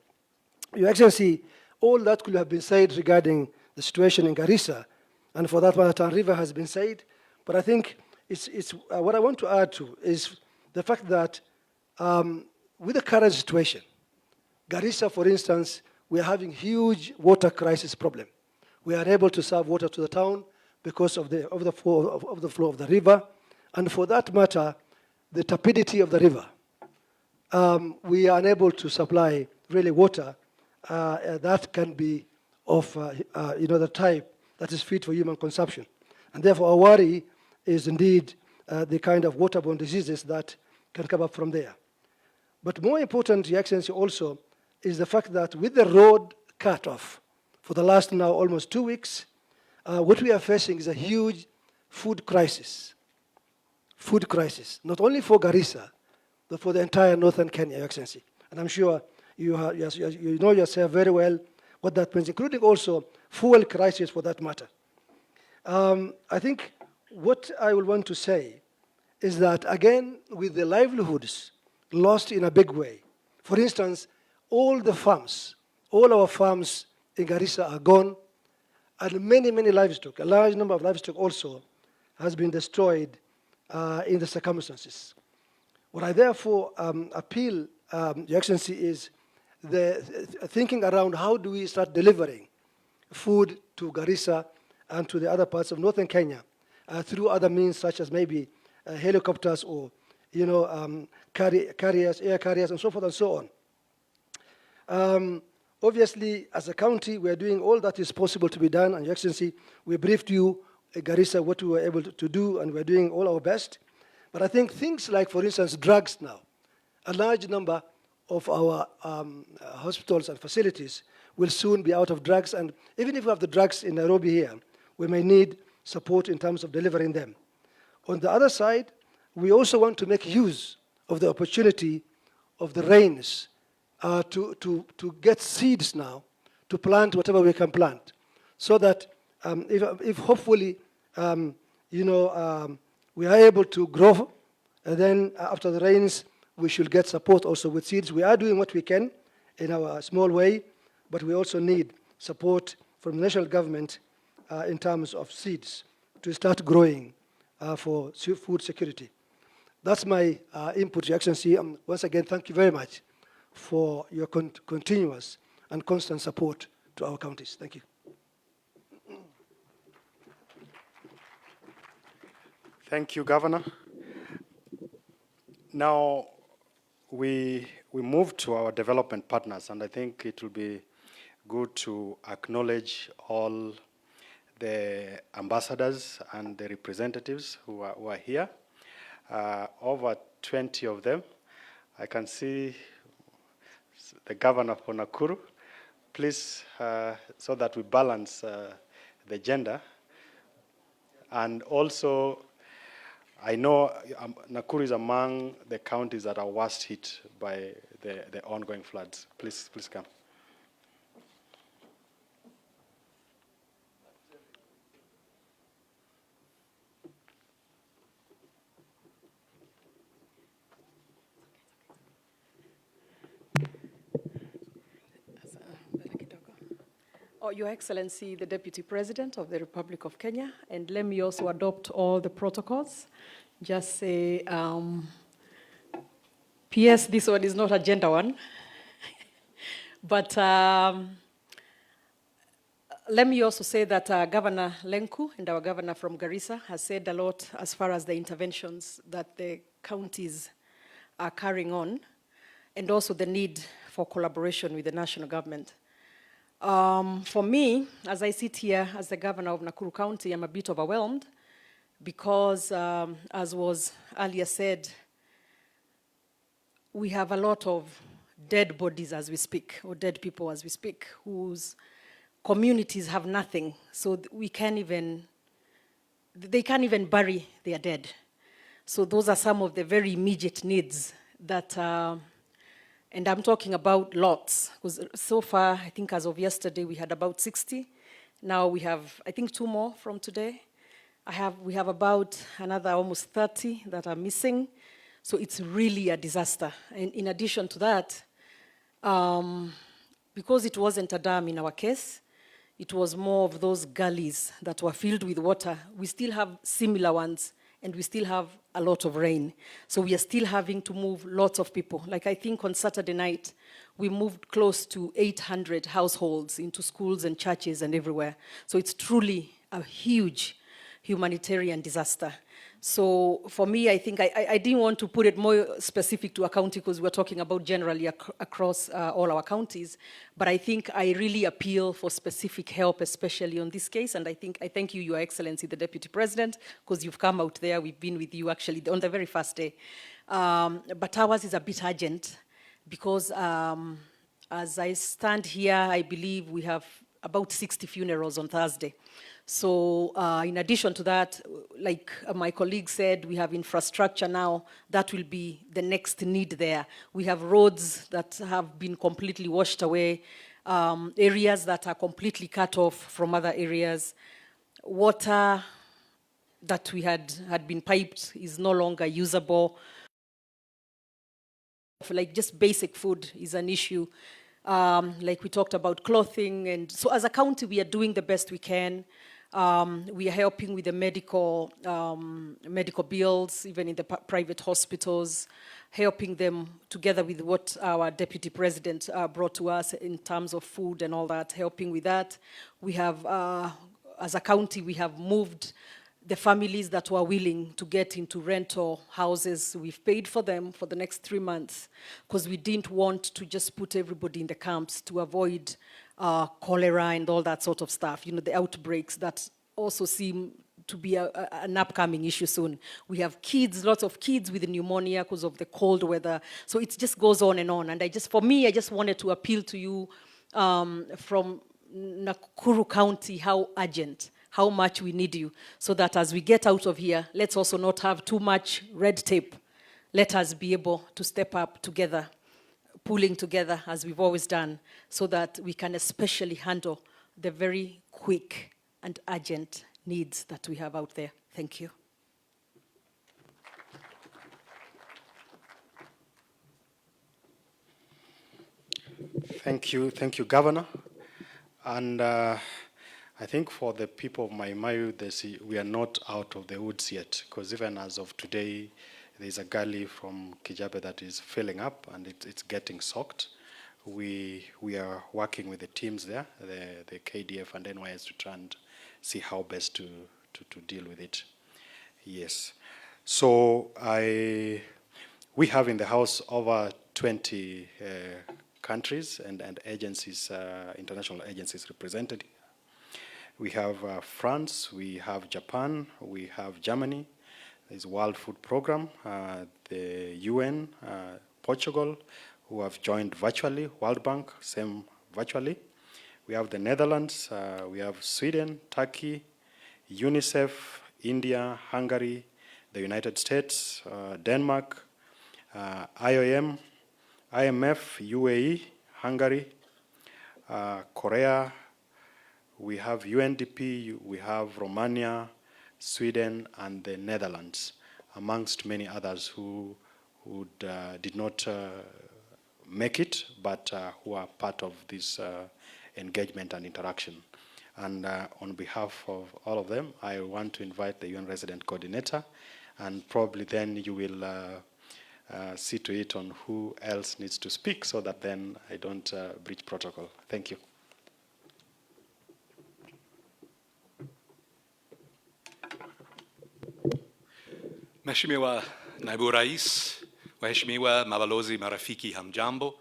Your Excellency, all that could have been said regarding the situation in Garissa, and for that matter, Tana River has been said, but I think it's what I want to add to is the fact that with the current situation, Garissa, for instance, we are having huge water crisis problem. We are unable to serve water to the town because of the flow of the river, and for that matter, the turbidity of the river. We are unable to supply really water that can be of the type that is fit for human consumption. And therefore, our worry is indeed the kind of waterborne diseases that can come up from there. But more important, Your Excellency, also is the fact that with the road cut off for the last now almost 2 weeks, what we are facing is a huge food crisis. Food crisis, not only for Garissa, but for the entire northern Kenya, Your Excellency. And I'm sure you know yourself very well what that means, including also fuel crisis for that matter. I think what I would want to say is that, again, with the livelihoods lost in a big way, for instance, all our farms in Garissa are gone, and many, many livestock, a large number of livestock also has been destroyed in the circumstances. What I therefore appeal Your Excellency, is the thinking around how do we start delivering food to Garissa and to the other parts of northern Kenya through other means such as maybe helicopters or carriers, air carriers, and so forth and so on. Obviously, as a county, we are doing all that is possible to be done, and Your Excellency, we briefed you, Garissa, what we were able to do, and we're doing all our best. But I think things like, for instance, drugs now, a large number of our hospitals and facilities will soon be out of drugs, and even if we have the drugs in Nairobi here, we may need support in terms of delivering them. On the other side, we also want to make use of the opportunity of the rains to get seeds now, to plant whatever we can plant, so that if hopefully, we are able to grow, and then after the rains, we should get support also with seeds. We are doing what we can in our small way, but we also need support from the national government in terms of seeds to start growing for food security. That's my input, Your Excellency. Once again, thank you very much for your continuous and constant support to our counties. Thank you. Thank you, Governor. Now, we move to our development partners, and I think it will be good to acknowledge all the ambassadors and the representatives who are here. Over 20 of them. I can see the governor for Nakuru. Please, so that we balance the gender. And also, I know Nakuru is among the counties that are worst hit by the ongoing floods. Please come. Your Excellency, the Deputy President of the Republic of Kenya, and let me also adopt all the protocols. Just say, P.S., this one is not a gender one. But let me also say that Governor Lenku and our governor from Garissa has said a lot as far as the interventions that the counties are carrying on, and also the need for collaboration with the national government. For me, as I sit here as the governor of Nakuru County, I'm a bit overwhelmed because, as was earlier said, we have a lot of dead bodies as we speak, or dead people as we speak, whose communities have nothing. So they can't even bury their dead. So those are some of the very immediate needs that and I'm talking about lots, because so far, I think as of yesterday, we had about 60. Now we have, I think, 2 more from today. We have about another almost 30 that are missing. So it's really a disaster. And in addition to that, because it wasn't a dam in our case, it was more of those gullies that were filled with water. We still have similar ones, and we still have a lot of rain. So we are still having to move lots of people. Like I think on Saturday night, we moved close to 800 households into schools and churches and everywhere. So it's truly a huge humanitarian disaster. So for me, I think I didn't want to put it more specific to a county because we're talking about generally across all our counties. But I think I really appeal for specific help, especially on this case. And I thank you, Your Excellency, the Deputy President, because you've come out there. We've been with you actually on the very first day. But ours is a bit urgent because as I stand here, I believe we have about 60 funerals on Thursday. So in addition to that, like my colleague said, we have infrastructure now. That will be the next need there. We have roads that have been completely washed away, areas that are completely cut off from other areas. Water that we had been piped is no longer usable. Like just basic food is an issue. Like we talked about clothing. And so as a county, we are doing the best we can. We are helping with the medical bills, even in the private hospitals. helping them together with what our Deputy President brought to us in terms of food and all that, helping with that. We have, as a county, we have moved the families that were willing to get into rental houses. We've paid for them for the next 3 months because we didn't want to just put everybody in the camps to avoid cholera and all that sort of stuff, the outbreaks that also seem to be an upcoming issue soon. We have kids, lots of kids with pneumonia because of the cold weather. So it just goes on and on. And for me, I just wanted to appeal to you from Nakuru County, how urgent, how much we need you, so that as we get out of here, let's also not have too much red tape. Let us be able to step up together, pulling together as we've always done, so that we can especially handle the very quick and urgent needs that we have out there. Thank you. Thank you, Governor. And I think for the people of Mai Mahiu, we are not out of the woods yet, because even as of today, there's a gully from Kijabe that is filling up and it's getting soaked. We are working with the teams there, the KDF and NYS, to try and see how best to deal with it. Yes. So we have in the House over 20 countries and agencies, international agencies represented. We have France, we have Japan, we have Germany, there's World Food Program, the UN, Portugal, who have joined virtually, World Bank, same virtually. We have the Netherlands, we have Sweden, Turkey, UNICEF, India, Hungary, the United States, Denmark, IOM, IMF, UAE, Hungary, Korea, we have UNDP, we have Romania, Sweden, and the Netherlands, amongst many others who did not make it, but who are part of this engagement and interaction. And on behalf of all of them, I want to invite the UN Resident Coordinator, and probably then you will see to it on who else needs to speak, so that then I don't breach protocol. Thank you. Mheshimiwa Naibu Rais, Waheshimiwa Mabalozi Marafiki Hamjambo.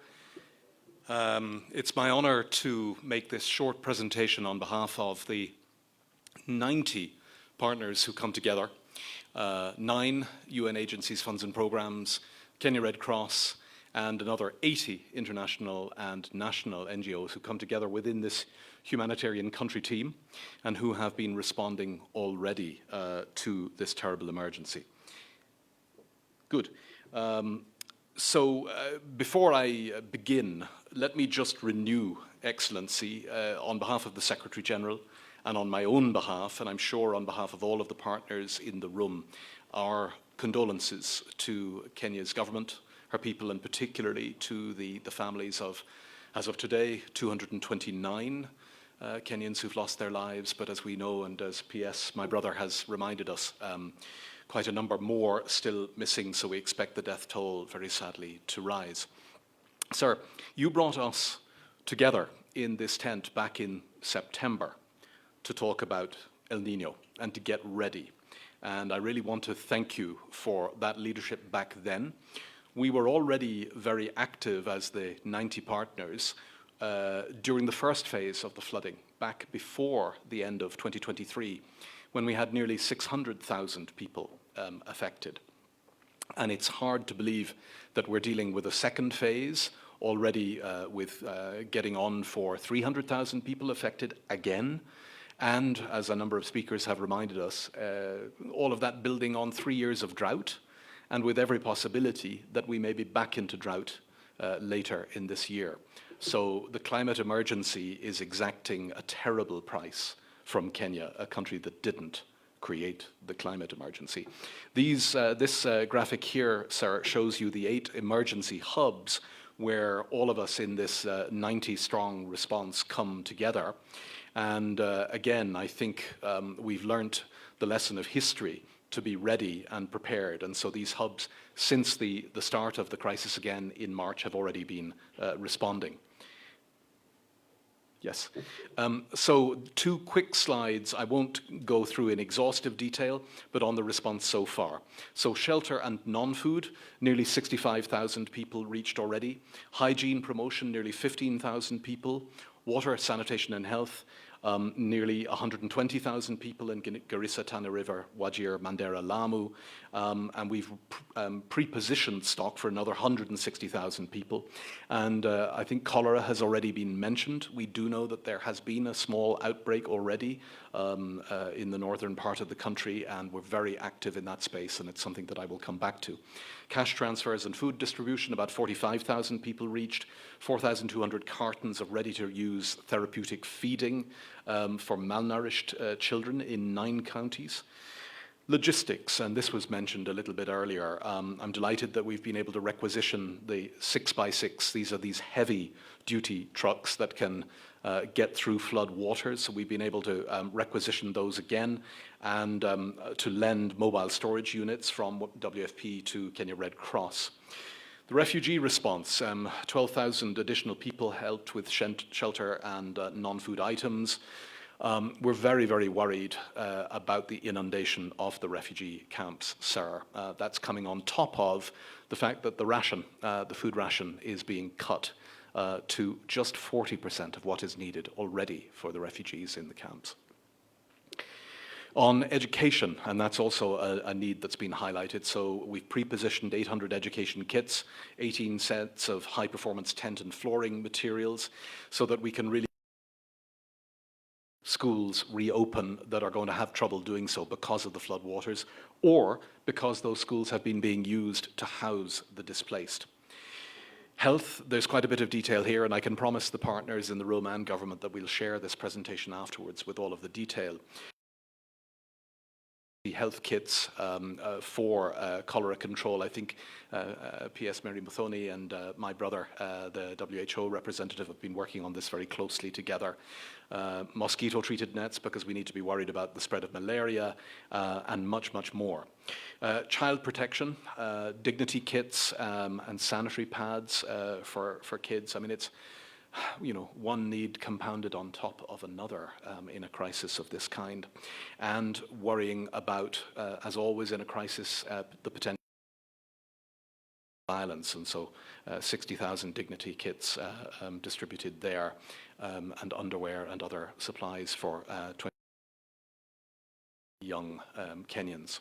It's my honor to make this short presentation on behalf of the 90 partners who come together, 9 UN agencies, funds and programs, Kenya Red Cross, and another 80 international and national NGOs who come together within this humanitarian country team and who have been responding already to this terrible emergency. Good. Before I begin, let me just renew, Excellency, on behalf of the Secretary General and on my own behalf, and I'm sure on behalf of all of the partners in the room, our condolences to Kenya's government, her people, and particularly to the families of, as of today, 229 Kenyans who've lost their lives, but as we know, and as PS, my brother, has reminded us, quite a number more still missing, so we expect the death toll, very sadly, to rise. Sir, you brought us together in this tent back in September to talk about El Nino and to get ready. And I really want to thank you for that leadership back then. We were already very active as the 90 partners during the first phase of the flooding, back before the end of 2023, when we had nearly 600,000 people affected. And it's hard to believe that we're dealing with a second phase already with getting on for 300,000 people affected again. And as a number of speakers have reminded us, all of that building on 3 years of drought, and with every possibility that we may be back into drought later in this year. So the climate emergency is exacting a terrible price from Kenya, a country that didn't create the climate emergency. This graphic here, sir, shows you the 8 emergency hubs where all of us in this 90-strong response come together. And again, I think we've learnt the lesson of history to be ready and prepared. And so these hubs, since the start of the crisis again in March, have already been responding. Yes. So 2 quick slides. I won't go through in exhaustive detail, but on the response so far. So shelter and non-food, nearly 65,000 people reached already. Hygiene promotion, nearly 15,000 people. Water, sanitation and health, nearly 120,000 people in Garissa, Tana River, Wajir, Mandera, Lamu, and we've pre-positioned stock for another 160,000 people. And I think cholera has already been mentioned. We do know that there has been a small outbreak already in the northern part of the country, and we're very active in that space, and it's something that I will come back to. Cash transfers and food distribution, about 45,000 people reached, 4,200 cartons of ready-to-use therapeutic feeding for malnourished children in 9 counties. Logistics, and this was mentioned a little bit earlier. I'm delighted that we've been able to requisition the 6x6. These are these heavy-duty trucks that can get through flood waters. So we've been able to requisition those again and to lend mobile storage units from WFP to Kenya Red Cross. The refugee response, 12,000 additional people helped with shelter and non-food items. We're very, very worried about the inundation of the refugee camps, sir. That's coming on top of the fact that the food ration is being cut to just 40% of what is needed already for the refugees in the camps. On education, and that's also a need that's been highlighted, so we've pre-positioned 800 education kits, 18 sets of high-performance tent and flooring materials, so that we can really schools reopen that are going to have trouble doing so because of the flood waters, or because those schools have been being used to house the displaced. Health, there's quite a bit of detail here, and I can promise the partners in the room and government that we'll share this presentation afterwards with all of the detail. The health kits for cholera control. I think PS Mary Muthoni and my brother, the WHO representative, have been working on this very closely together. Mosquito-treated nets, because we need to be worried about the spread of malaria, and much, much more. Child protection, dignity kits, and sanitary pads for kids. I mean, it's, you know, one need compounded on top of another in a crisis of this kind, and worrying about, as always in a crisis, the potential violence, and so 60,000 dignity kits distributed there, and underwear and other supplies for 20 young Kenyans.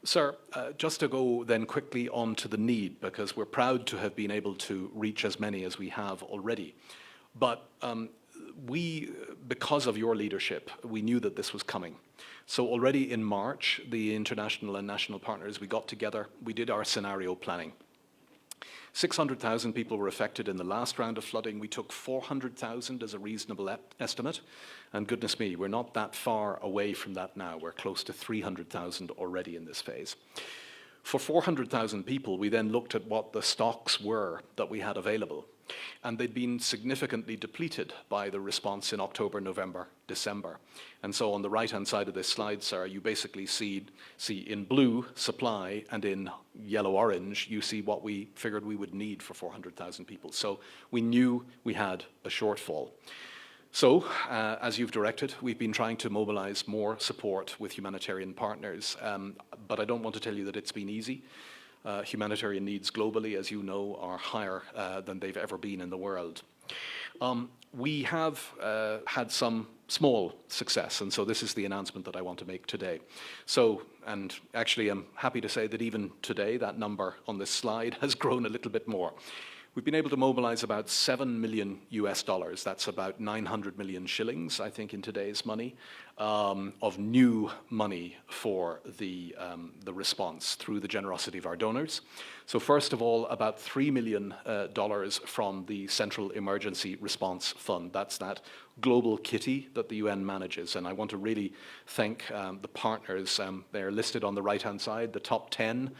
Sir, just to go then quickly on to the need, because we're proud to have been able to reach as many as we have already. But because of your leadership, we knew that this was coming. So already in March, the international and national partners, we got together, we did our scenario planning. 600,000 people were affected in the last round of flooding. We took 400,000 as a reasonable estimate. And goodness me, we're not that far away from that now. We're close to 300,000 already in this phase. For 400,000 people, we then looked at what the stocks were that we had available. And they'd been significantly depleted by the response in October, November, December. And so on the right-hand side of this slide, sir, you basically see in blue supply, and in yellow-orange, you see what we figured we would need for 400,000 people. So we knew we had a shortfall. So, as you've directed, we've been trying to mobilize more support with humanitarian partners, but I don't want to tell you that it's been easy. Humanitarian needs globally, as you know, are higher than they've ever been in the world. We have had some small success, and so this is the announcement that I want to make today. So, and actually I'm happy to say that even today, that number on this slide has grown a little bit more. We've been able to mobilize about $7 million US. That's about 900 million shillings, I think, in today's money, of new money for the response through the generosity of our donors. So first of all, about $3 million from the Central Emergency Response Fund. That's that global kitty that the UN manages. And I want to really thank the partners. They're listed on the right-hand side, the top 10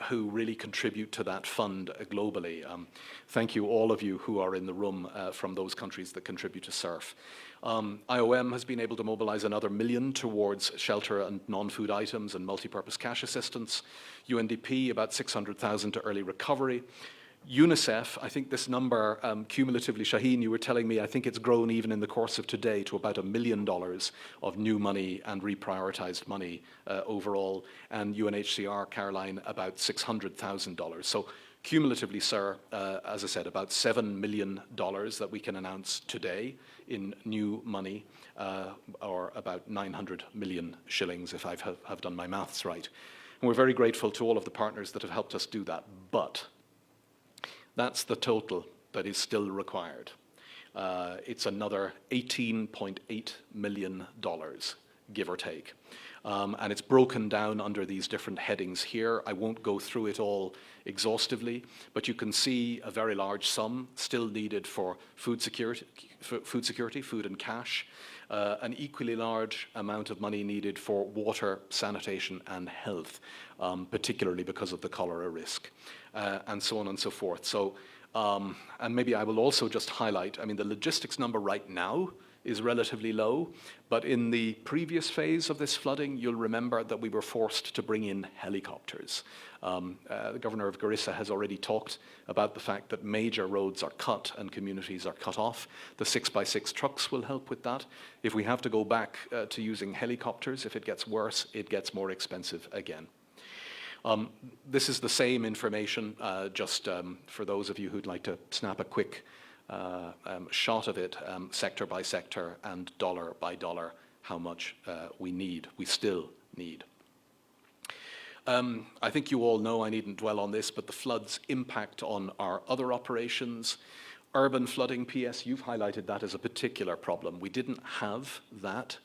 who really contribute to that fund globally. Thank you, all of you who are in the room from those countries that contribute to SURF. IOM has been able to mobilize another $1 million towards shelter and non-food items and multi-purpose cash assistance. UNDP, about 600,000 to early recovery. UNICEF, I think this number, cumulatively, Shaheen, you were telling me, I think it's grown even in the course of today to about $1 million of new money and reprioritized money overall. And UNHCR, Caroline, about $600,000. So cumulatively, sir, as I said, about $7 million that we can announce today in new money, or about 900 million shillings, if I have done my maths right. And we're very grateful to all of the partners that have helped us do that. But that's the total that is still required. It's another $18.8 million, give or take. And it's broken down under these different headings here. I won't go through it all exhaustively, but you can see a very large sum still needed for food security, food and cash, an equally large amount of money needed for water, sanitation, and health, particularly because of the cholera risk, and so on and so forth. So, and maybe I will also just highlight, I mean, the logistics number right now is relatively low, but in the previous phase of this flooding, you'll remember that we were forced to bring in helicopters. The governor of Garissa has already talked about the fact that major roads are cut and communities are cut off. The 6x6 trucks will help with that. If we have to go back to using helicopters, if it gets worse, it gets more expensive again. This is the same information, just for those of you who'd like to snap a quick shot of it, sector by sector and dollar by dollar, how much we still need. I think you all know, I needn't dwell on this, but the flood's impact on our other operations. Urban flooding, PS, you've highlighted that as a particular problem. We didn't have that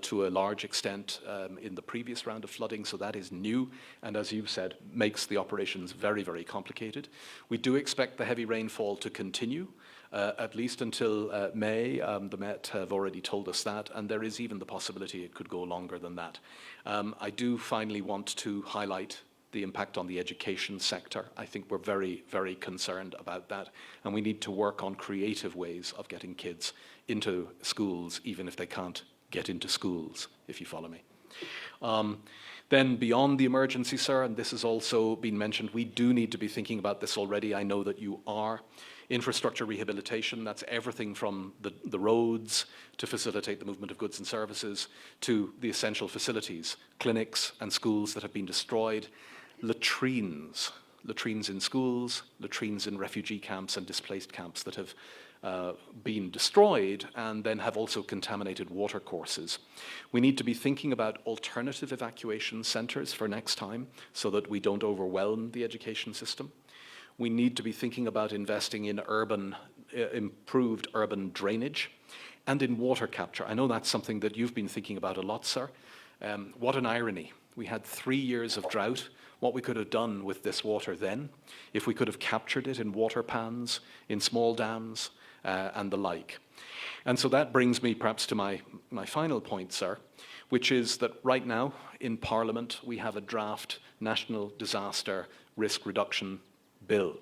to a large extent in the previous round of flooding, so that is new, and as you've said, makes the operations very, very complicated. We do expect the heavy rainfall to continue, at least until May. The Met have already told us that, and there is even the possibility it could go longer than that. I do finally want to highlight the impact on the education sector. I think we're very, very concerned about that, and we need to work on creative ways of getting kids into schools, even if they can't get into schools, if you follow me. Then beyond the emergency, sir, and this has also been mentioned, we do need to be thinking about this already. I know that you are. Infrastructure rehabilitation, that's everything from the roads to facilitate the movement of goods and services to the essential facilities, clinics and schools that have been destroyed, latrines in schools, latrines in refugee camps and displaced camps that have been destroyed and then have also contaminated watercourses. We need to be thinking about alternative evacuation centres for next time so that we don't overwhelm the education system. We need to be thinking about investing in improved urban drainage and in water capture. I know that's something that you've been thinking about a lot, sir. What an irony. We had 3 years of drought. What we could have done with this water then, if we could have captured it in water pans, in small dams, and the like. And so that brings me perhaps to my final point, sir, which is that right now in Parliament we have a draft National Disaster Risk Reduction Bill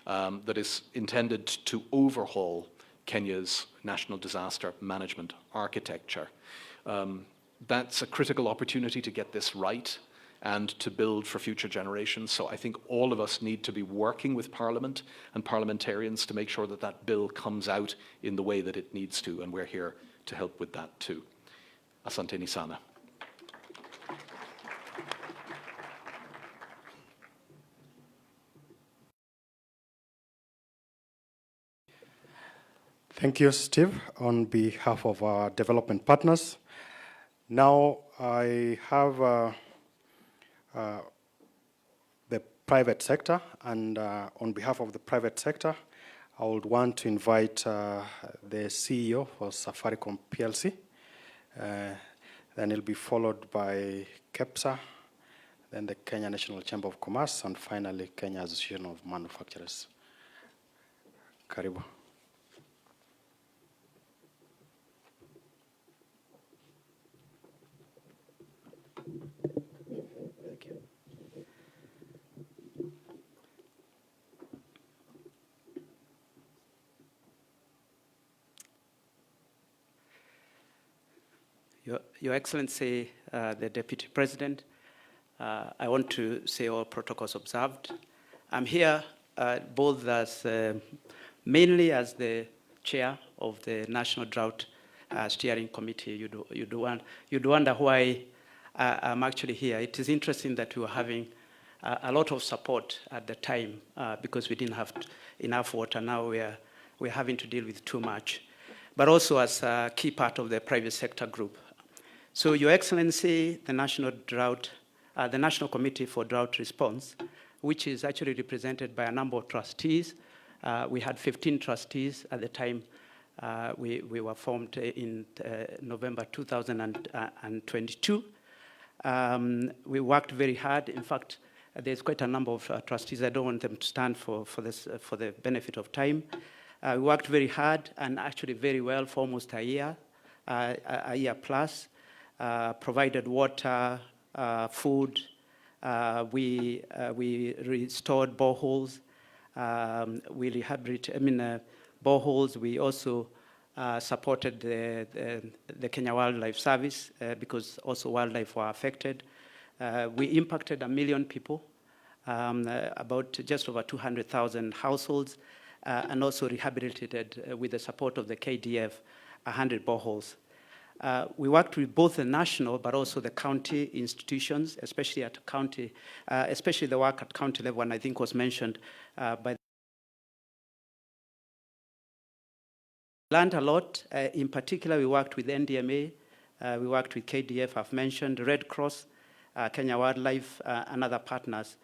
that is intended to overhaul Kenya's national disaster management architecture. That's a critical opportunity to get this right and to build for future generations. So I think all of us need to be working with Parliament and parliamentarians to make sure that that bill comes out in the way that it needs to, and we're here to help with that too. Asanteni sana. Thank you, Steve, on behalf of our development partners. Now I have the private sector, and on behalf of the private sector, I would want to invite the CEO for Safaricom PLC. Then it'll be followed by KEPSA, then the Kenya National Chamber of Commerce, and finally Kenya Association of Manufacturers. Karibu. Your Excellency, the Deputy President, I want to say all protocols observed. I'm here both as mainly as the chair of the National Drought Steering Committee. You'd wonder why I'm actually here. It is interesting that we were having a lot of support at the time because we didn't have enough water. Now we're having to deal with too much, but also as a key part of the private sector group. So, Your Excellency, the National Committee for Drought Response, which is actually represented by a number of trustees. We had 15 trustees at the time we were formed in November 2022. We worked very hard. In fact, there's quite a number of trustees. I don't want them to stand for the benefit of time. We worked very hard and actually very well for almost a year plus. Provided water, food. We restored boreholes. We rehabilitated boreholes. We also supported the Kenya Wildlife Service because also wildlife were affected. We impacted 1 million people, about just over 200,000 households, and also rehabilitated with the support of the KDF 100 boreholes. We worked with both the national but also the county institutions, especially at county, especially the work at county level, and I think was mentioned by. Learned a lot. In particular, we worked with NDMA, we worked with KDF, I've mentioned, Red Cross, Kenya Wildlife, and other partners.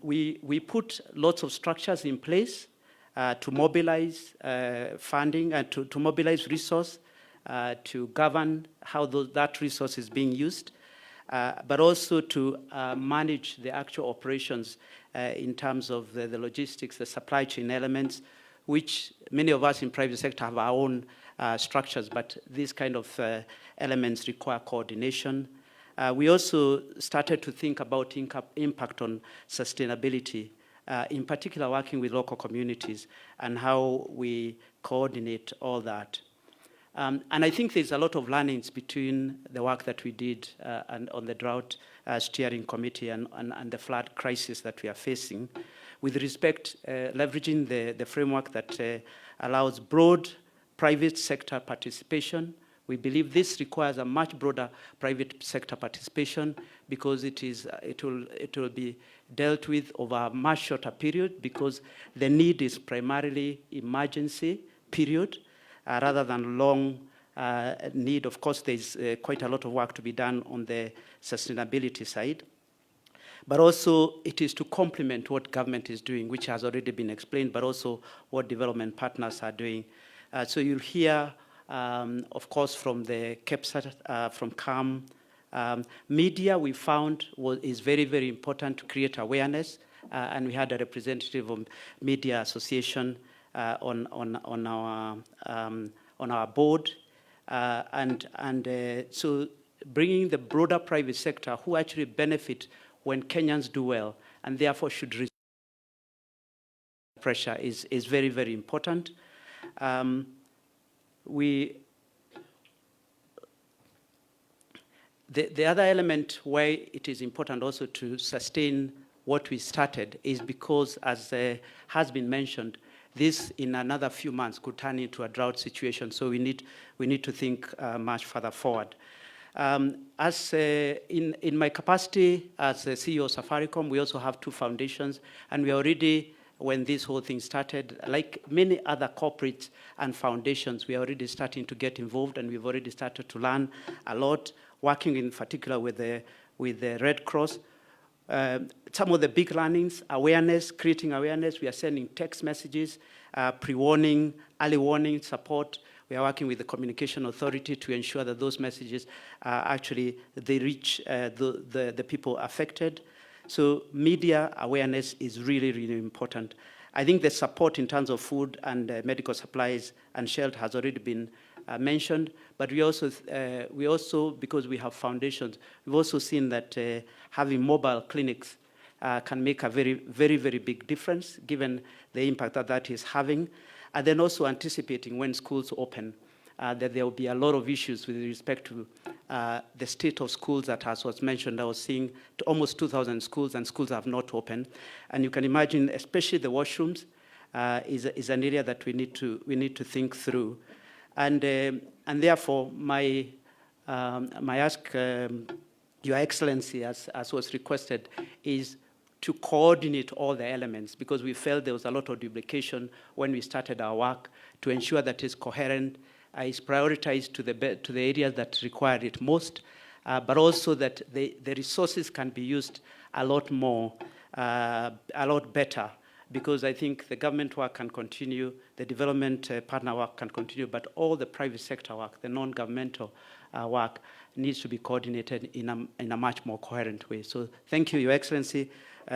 We put lots of structures in place to mobilize funding and to mobilize resource, to govern how that resource is being used, but also to manage the actual operations in terms of the logistics, the supply chain elements, which many of us in private sector have our own structures, but these kind of elements require coordination. We also started to think about impact on sustainability, in particular working with local communities and how we coordinate all that. And I think there's a lot of learnings between the work that we did and on the drought steering committee and the flood crisis that we are facing, with respect leveraging the framework that allows broad private sector participation. We believe this requires a much broader private sector participation because it will be dealt with over a much shorter period because the need is primarily emergency period rather than long need. Of course, there's quite a lot of work to be done on the sustainability side. But also, it is to complement what government is doing, which has already been explained, but also what development partners are doing. So you'll hear, of course, from the KEPSA, from CAM. Media, we found, is very, very important to create awareness. And we had a representative of Media Association on our board. So bringing the broader private sector who actually benefit when Kenyans do well, and therefore should receive pressure is very, very important. The other element why it is important also to sustain what we started is because, as has been mentioned, this in another few months could turn into a drought situation. So we need to think much further forward. As in my capacity as the CEO of Safaricom, we also have 2 foundations, and we already, when this whole thing started, like many other corporates and foundations, we are already starting to get involved, and we've already started to learn a lot, working in particular with the Red Cross. Some of the big learnings, awareness, creating awareness. We are sending text messages, pre-warning, early warning support. We are working with the Communication Authority to ensure that those messages actually they reach the people affected. So media awareness is really, really important. I think the support in terms of food and medical supplies and shelter has already been mentioned, but we also, because we have foundations, we've also seen that having mobile clinics can make a very, very, very big difference given the impact that is having, and then also anticipating when schools open. that there will be a lot of issues with respect to the state of schools that, as was mentioned, I was seeing almost 2,000 schools, and schools have not opened. And you can imagine, especially the washrooms, is an area that we need to think through. And therefore, my ask, Your Excellency, as was requested, is to coordinate all the elements, because we felt there was a lot of duplication when we started our work, to ensure that it's coherent, is prioritized to the areas that require it most, but also that the resources can be used a lot more, a lot better, because I think the government work can continue, the development partner work can continue, but all the private sector work, the non-governmental work, needs to be coordinated in a much more coherent way. So thank you, Your Excellency.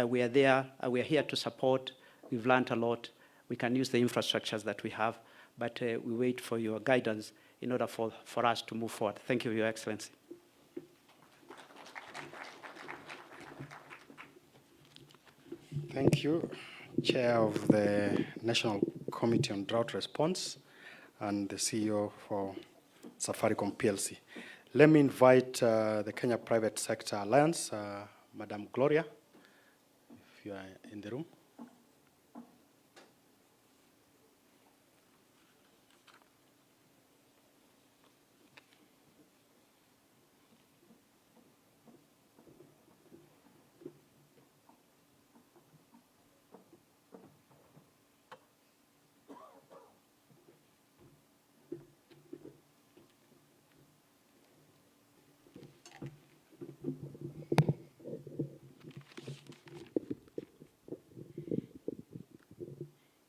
We are there. We are here to support. We've learned a lot. We can use the infrastructures that we have, but we wait for your guidance in order for us to move forward. Thank you, Your Excellency. Thank you, Chair of the National Committee on Drought Response and the CEO for Safaricom PLC. Let me invite the Kenya Private Sector Alliance, Madam Gloria, if you are in the room.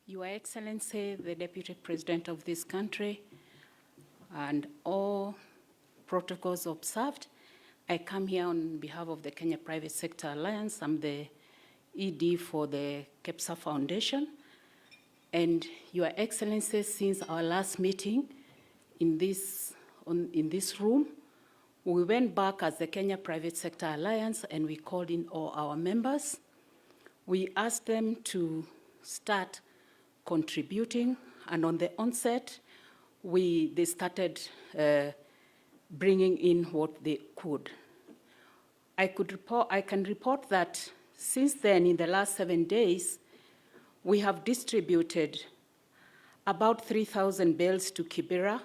Your Excellency, the Deputy President of this country, and all protocols observed, I come here on behalf of the Kenya Private Sector Alliance. I'm the ED for the KEPSA Foundation. And Your Excellency, since our last meeting in this room, we went back as the Kenya Private Sector Alliance and we called in all our members. We asked them to start contributing, and on the onset, they started bringing in what they could. I can report that since then, in the last 7 days, we have distributed about 3,000 bales to Kibera,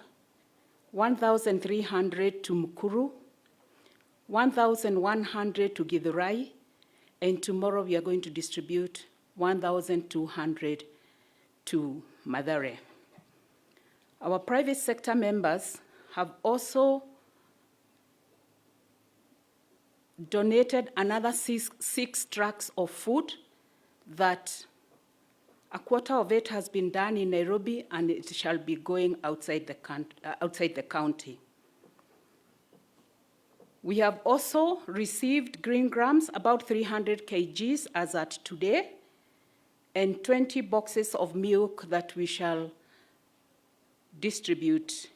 1,300 to Mukuru, 1,100 to Githurai, and tomorrow we are going to distribute 1,200 to Mathare. Our private sector members have also donated another six trucks of food, that a quarter of it has been done in Nairobi and it shall be going outside the county. We have also received green grams, about 300 kgs as at today, and 20 boxes of milk that we shall distribute.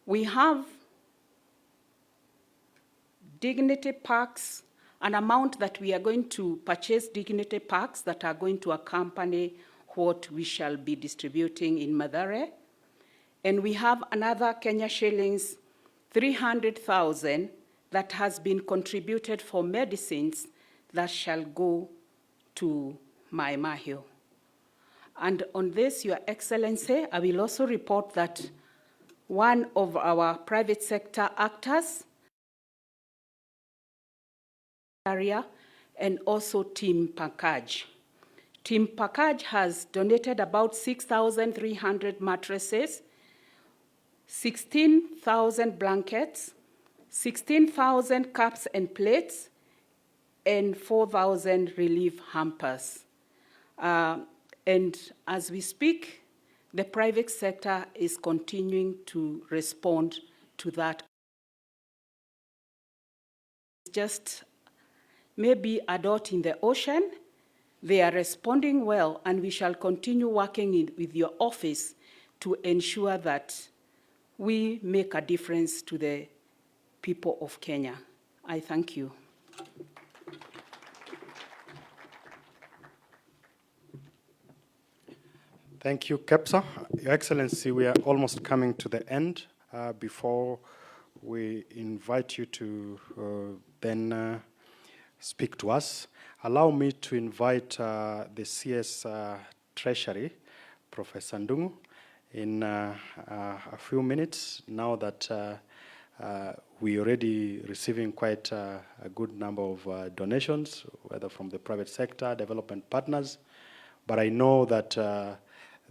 We have dignity packs, an amount that we are going to purchase dignity packs that are going to accompany what we shall be distributing in Mathare. And we have another Kenya shillings 300,000 that has been contributed for medicines that shall go to Mai Mahiu. And on this, Your Excellency, I will also report that one of our private sector actors area, and also Team Package. Team Package has donated about 6,300 mattresses, 16,000 blankets, 16,000 cups and plates, and 4,000 relief hampers. And as we speak, the private sector is continuing to respond to that. Just maybe a dot in the ocean. They are responding well, and we shall continue working with your office to ensure that we make a difference to the people of Kenya. I thank you. Thank you, Kepsa. Your Excellency, we are almost coming to the end. Before we invite you to then speak to us, allow me to invite the CS Treasury, Professor Ndungu, in a few minutes, now that we already receiving quite a good number of donations, whether from the private sector, development partners, but I know that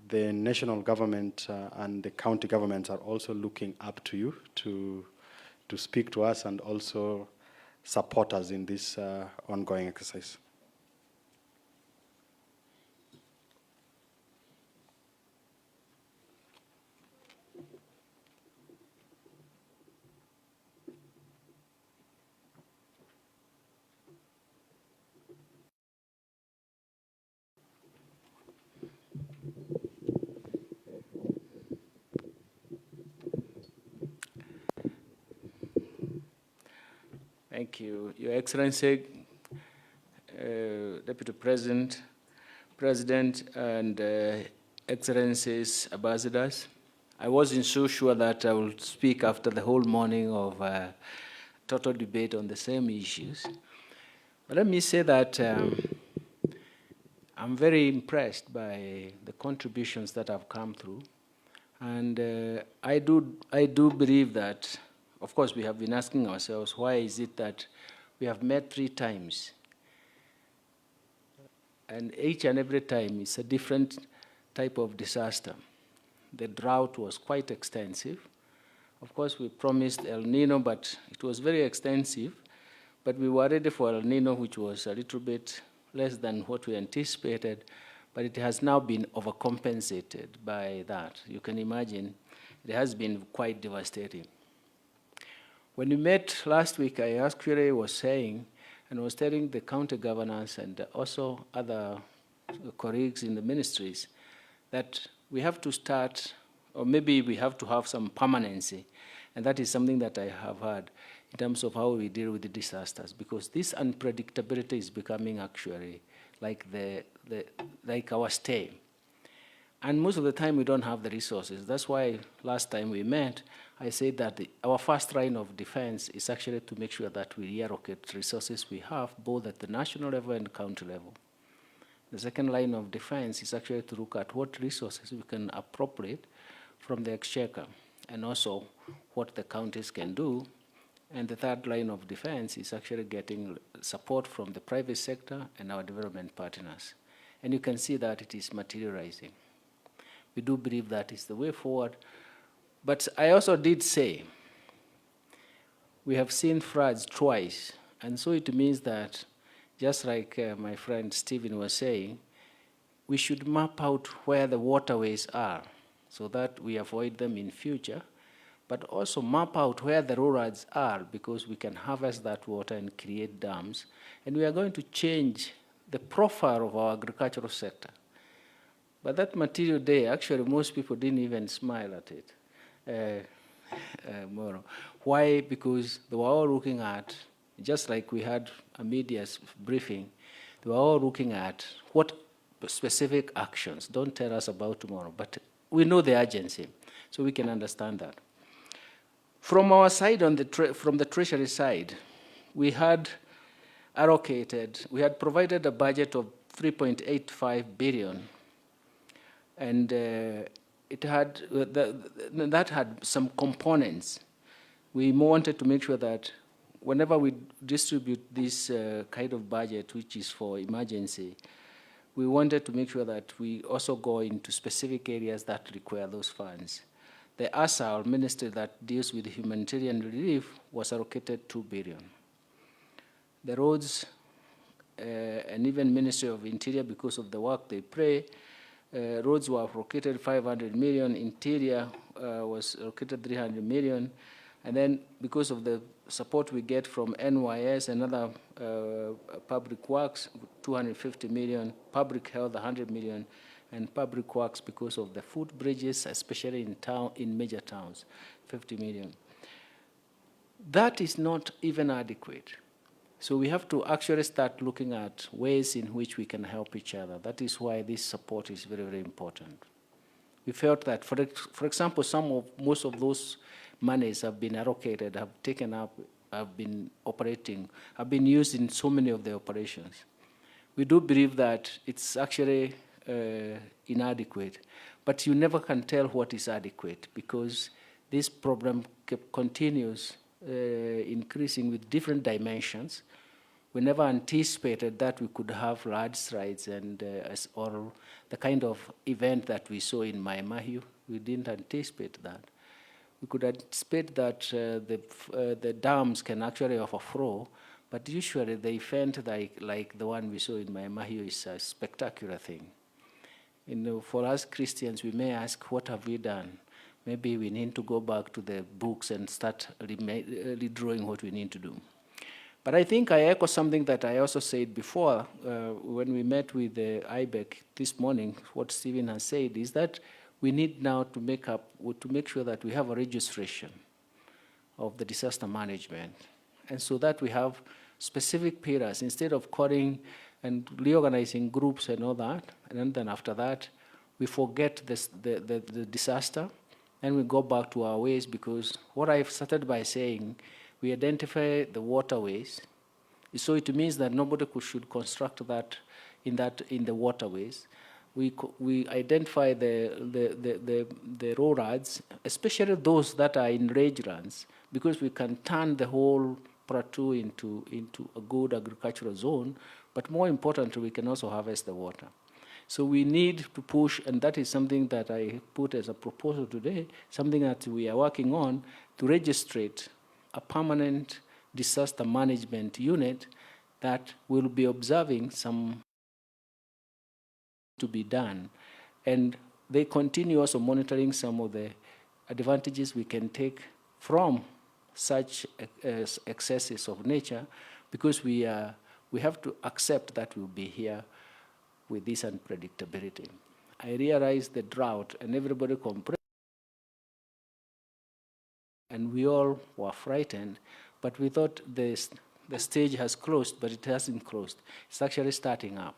the national government and the county governments are also looking up to you to speak to us and also support us in this ongoing exercise. Thank you, Your Excellency, Deputy President, President, and Excellencies, Ambassadors. I wasn't so sure that I would speak after the whole morning of total debate on the same issues. But let me say that I'm very impressed by the contributions that have come through. And I do believe that, of course, we have been asking ourselves, why is it that we have met 3 times? And each and every time it's a different type of disaster. The drought was quite extensive. Of course, we promised El Nino, but it was very extensive. But we were ready for El Nino, which was a little bit less than what we anticipated, but it has now been overcompensated by that. You can imagine it has been quite devastating. When we met last week, I actually was saying, and was telling the county governors and also other colleagues in the ministries, that we have to start, or maybe we have to have some permanency, and that is something that I have heard in terms of how we deal with the disasters, because this unpredictability is becoming actually like like our stay. And most of the time we don't have the resources. That's why last time we met, I said that our first line of defense is actually to make sure that we reallocate resources we have, both at the national level and county level. The second line of defense is actually to look at what resources we can appropriate from the exchequer, and also what the counties can do. And the third line of defense is actually getting support from the private sector and our development partners. And you can see that it is materializing. We do believe that is the way forward. But I also did say, we have seen floods twice, and so it means that, just like my friend Stephen was saying, we should map out where the waterways are so that we avoid them in future, but also map out where the roads are, because we can harvest that water and create dams, and we are going to change the profile of our agricultural sector. But that material day, actually, most people didn't even smile at it. Moro. Why? Because they were all looking at, just like we had a media briefing, they were all looking at what specific actions. Don't tell us about tomorrow, but we know the urgency, so we can understand that. From our side, from the Treasury side, we had provided a budget of 3.85 billion. And that had some components. We wanted to make sure that whenever we distribute this kind of budget, which is for emergency, we wanted to make sure that we also go into specific areas that require those funds. The ASA, ministry that deals with humanitarian relief, was allocated 2 billion. The roads and even Ministry of Interior, because of the work they play, roads were allocated 500 million, Interior was allocated 300 million, and then because of the support we get from NYS and other public works, 250 million, public health 100 million, and public works because of the footbridges, especially in major towns, 50 million. That is not even adequate. So we have to actually start looking at ways in which we can help each other. That is why this support is very, very important. we felt that, for example, most of those monies have been allocated, have taken up, have been operating, have been used in so many of the operations. We do believe that it's actually inadequate, but you never can tell what is adequate because this problem continues increasing with different dimensions. We never anticipated that we could have landslides and or the kind of event that we saw in Mai Mahiu. We didn't anticipate that. We could anticipate that the dams can actually overflow, but usually the event like the one we saw in Mai Mahiu is a spectacular thing. You know, for us Christians, we may ask, what have we done? Maybe we need to go back to the books and start redrawing what we need to do. But I think I echo something that I also said before when we met with the IBEC this morning. What Stephen has said is that we need now to make sure that we have a registration of the disaster management, and so that we have specific pillars instead of calling and reorganizing groups and all that, and then after that we forget the disaster and we go back to our ways, because what I've started by saying, we identify the waterways, so it means that nobody should construct that in the waterways. We identify the roads, especially those that are in rangelands, because we can turn the whole plateau into a good agricultural zone, but more importantly, we can also harvest the water. So we need to push, and that is something that I put as a proposal today, something that we are working on, to registrate a permanent disaster management unit that will be observing some to be done. And they continue also monitoring some of the advantages we can take from such excesses of nature, because we have to accept that we'll be here with this unpredictability. I realize the drought, and everybody complained, and we all were frightened, but we thought the stage has closed, but it hasn't closed. It's actually starting up.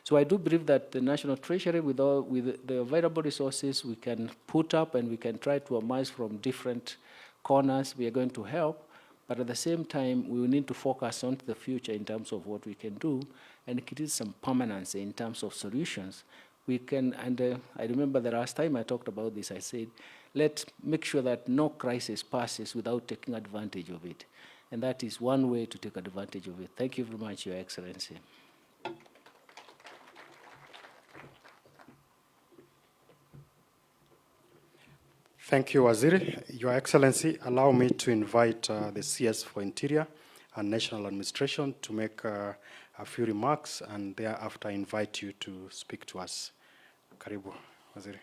So I do believe that the National Treasury, with the available resources we can put up, and we can try to emerge from different corners, we are going to help. But at the same time, we will need to focus on the future in terms of what we can do, and create some permanence in terms of solutions. We can, and I remember the last time I talked about this, I said, let's make sure that no crisis passes without taking advantage of it. And that is one way to take advantage of it. Thank you very much, Your Excellency. Thank you, Waziri. Your Excellency, allow me to invite the CS for Interior and National Administration to make a few remarks, and thereafter invite you to speak to us. Karibu, Waziri.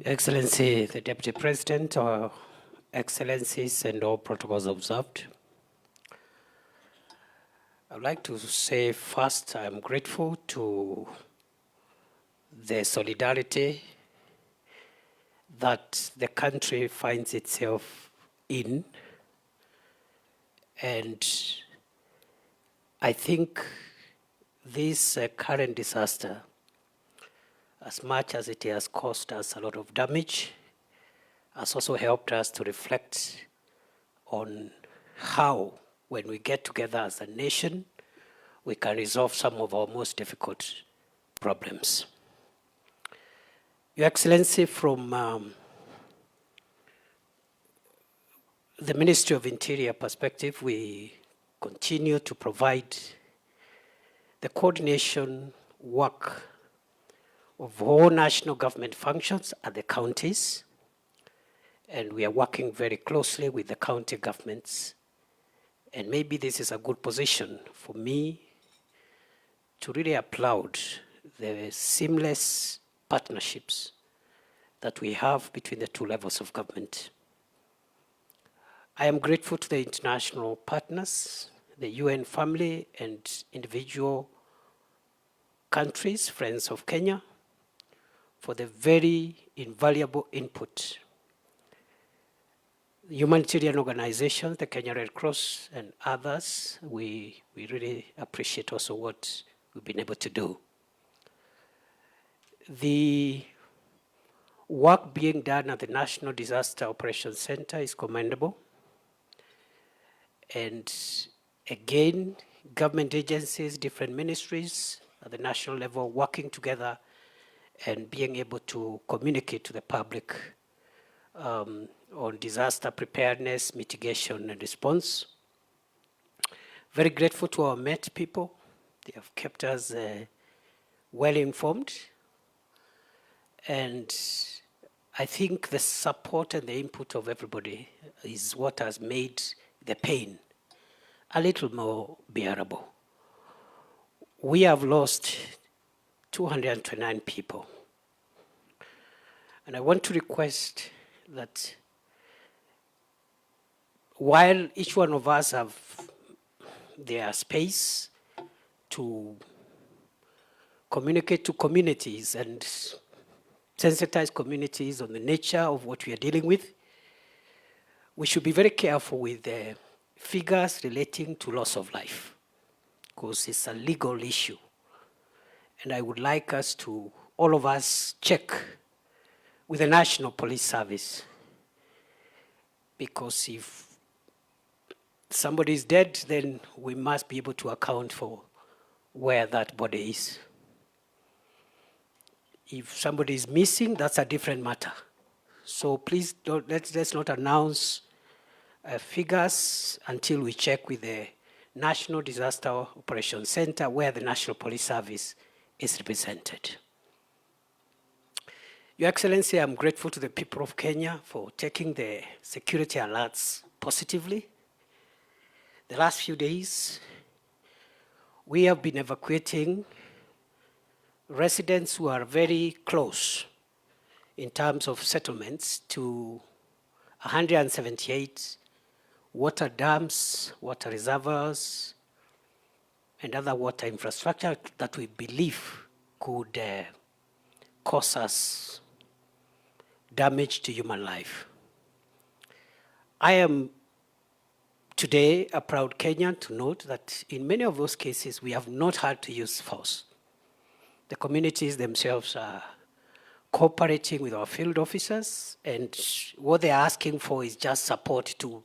Excellency, the Deputy President, Excellencies and all protocols observed. I'd like to say first, I'm grateful to the solidarity that the country finds itself in. And I think this current disaster, as much as it has caused us a lot of damage, has also helped us to reflect on how, when we get together as a nation, we can resolve some of our most difficult problems. Your Excellency, from the Ministry of Interior perspective, we continue to provide the coordination work of all national government functions at the counties, and we are working very closely with the county governments. And maybe this is a good position for me to really applaud the seamless partnerships that we have between the two levels of government. I am grateful to the international partners, the UN family, and individual countries, friends of Kenya, for the very invaluable input. Humanitarian organizations, the Kenya Red Cross and others, we really appreciate also what we've been able to do. The work being done at the National Disaster Operations Center is commendable. And again, government agencies, different ministries at the national level working together and being able to communicate to the public on disaster preparedness, mitigation, and response. Very grateful to our Met people. They have kept us well informed. And I think the support and the input of everybody is what has made the pain a little more bearable. We have lost 229 people. And I want to request that while each one of us have their space to communicate to communities and sensitize communities on the nature of what we are dealing with, we should be very careful with the figures relating to loss of life, because it's a legal issue. And I would like us to, all of us, check with the National Police Service, because if somebody is dead, then we must be able to account for where that body is. If somebody is missing, that's a different matter. So please let's not announce figures until we check with the National Disaster Operations Center, where the National Police Service is represented. Your Excellency, I'm grateful to the people of Kenya for taking the security alerts positively. The last few days, we have been evacuating residents who are very close in terms of settlements to 178 water dams, water reservoirs, and other water infrastructure that we believe could cause us damage to human life. I am today a proud Kenyan to note that in many of those cases, we have not had to use force. The communities themselves are cooperating with our field officers, and what they're asking for is just support to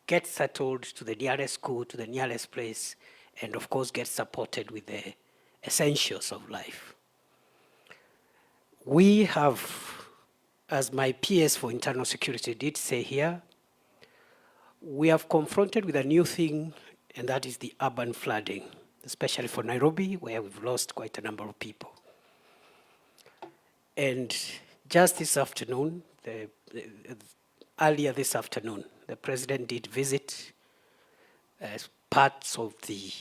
get settled to the nearest school, to the nearest place, and of course get supported with the essentials of life. We have, as my PS for internal security did say here, we have confronted with a new thing, and that is the urban flooding, especially for Nairobi, where we've lost quite a number of people. And just this afternoon, earlier this afternoon, the President did visit parts of the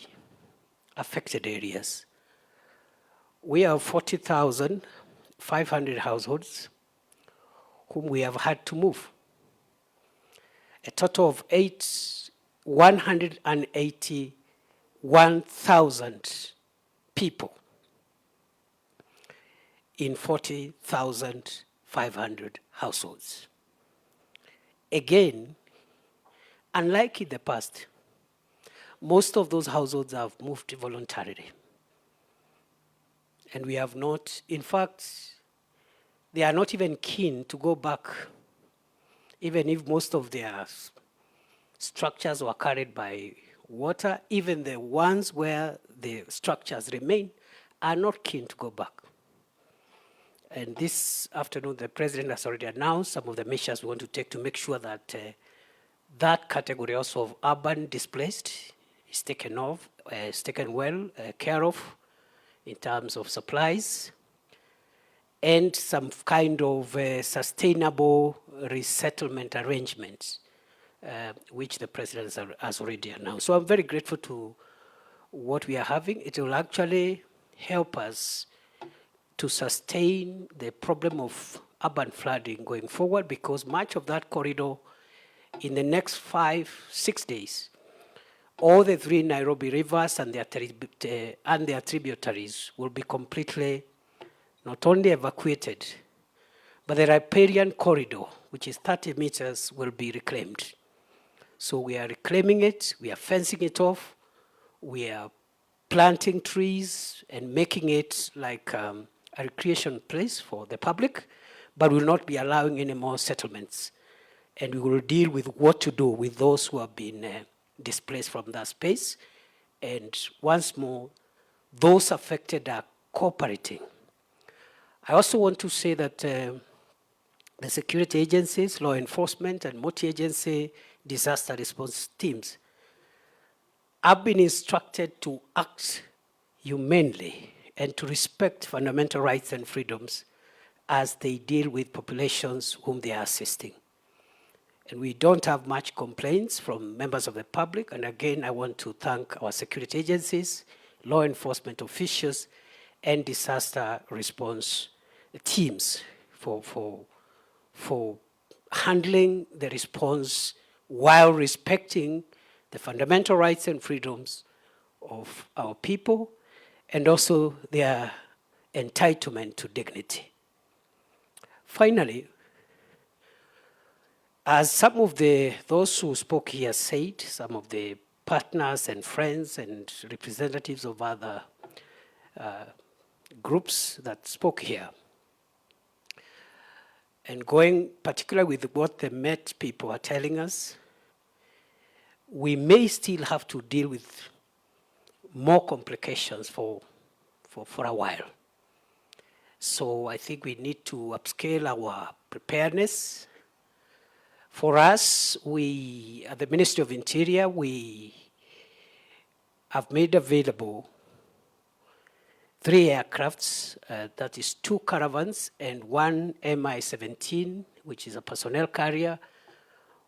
affected areas. We have 40,500 households whom we have had to move. A total of 181,000 people in 40,500 households. Again, unlike in the past, most of those households have moved voluntarily. And we have not, in fact, they are not even keen to go back, even if most of their structures were carried by water. Even the ones where the structures remain are not keen to go back. And this afternoon, the President has already announced some of the measures we want to take to make sure that that category also of urban displaced is taken well care of in terms of supplies, and some kind of sustainable resettlement arrangements, which the President has already announced. So I'm very grateful to what we are having. It will actually help us to sustain the problem of urban flooding going forward, because much of that corridor in the next 5-6 days all the 3 Nairobi rivers and their tributaries will be completely not only evacuated, but the riparian corridor, which is 30 meters, will be reclaimed. So we are reclaiming it, we are fencing it off, we are planting trees and making it like a recreation place for the public, but will not be allowing any more settlements. And we will deal with what to do with those who have been displaced from that space. And once more, those affected are cooperating. I also want to say that the security agencies, law enforcement, and multi-agency disaster response teams have been instructed to act humanely and to respect fundamental rights and freedoms as they deal with populations whom they are assisting. And we don't have much complaints from members of the public. And again, I want to thank our security agencies, law enforcement officials, and disaster response teams for handling the response while respecting the fundamental rights and freedoms of our people and also their entitlement to dignity. Finally, as some of those who spoke here said, some of the partners and friends and representatives of other groups that spoke here, and going particularly with what the Met people are telling us, we may still have to deal with more complications for a while. So I think we need to upscale our preparedness. For us, we, at the Ministry of Interior, we have made available 3 aircrafts, that is 2 caravans and 1 Mi-17, which is a personnel carrier,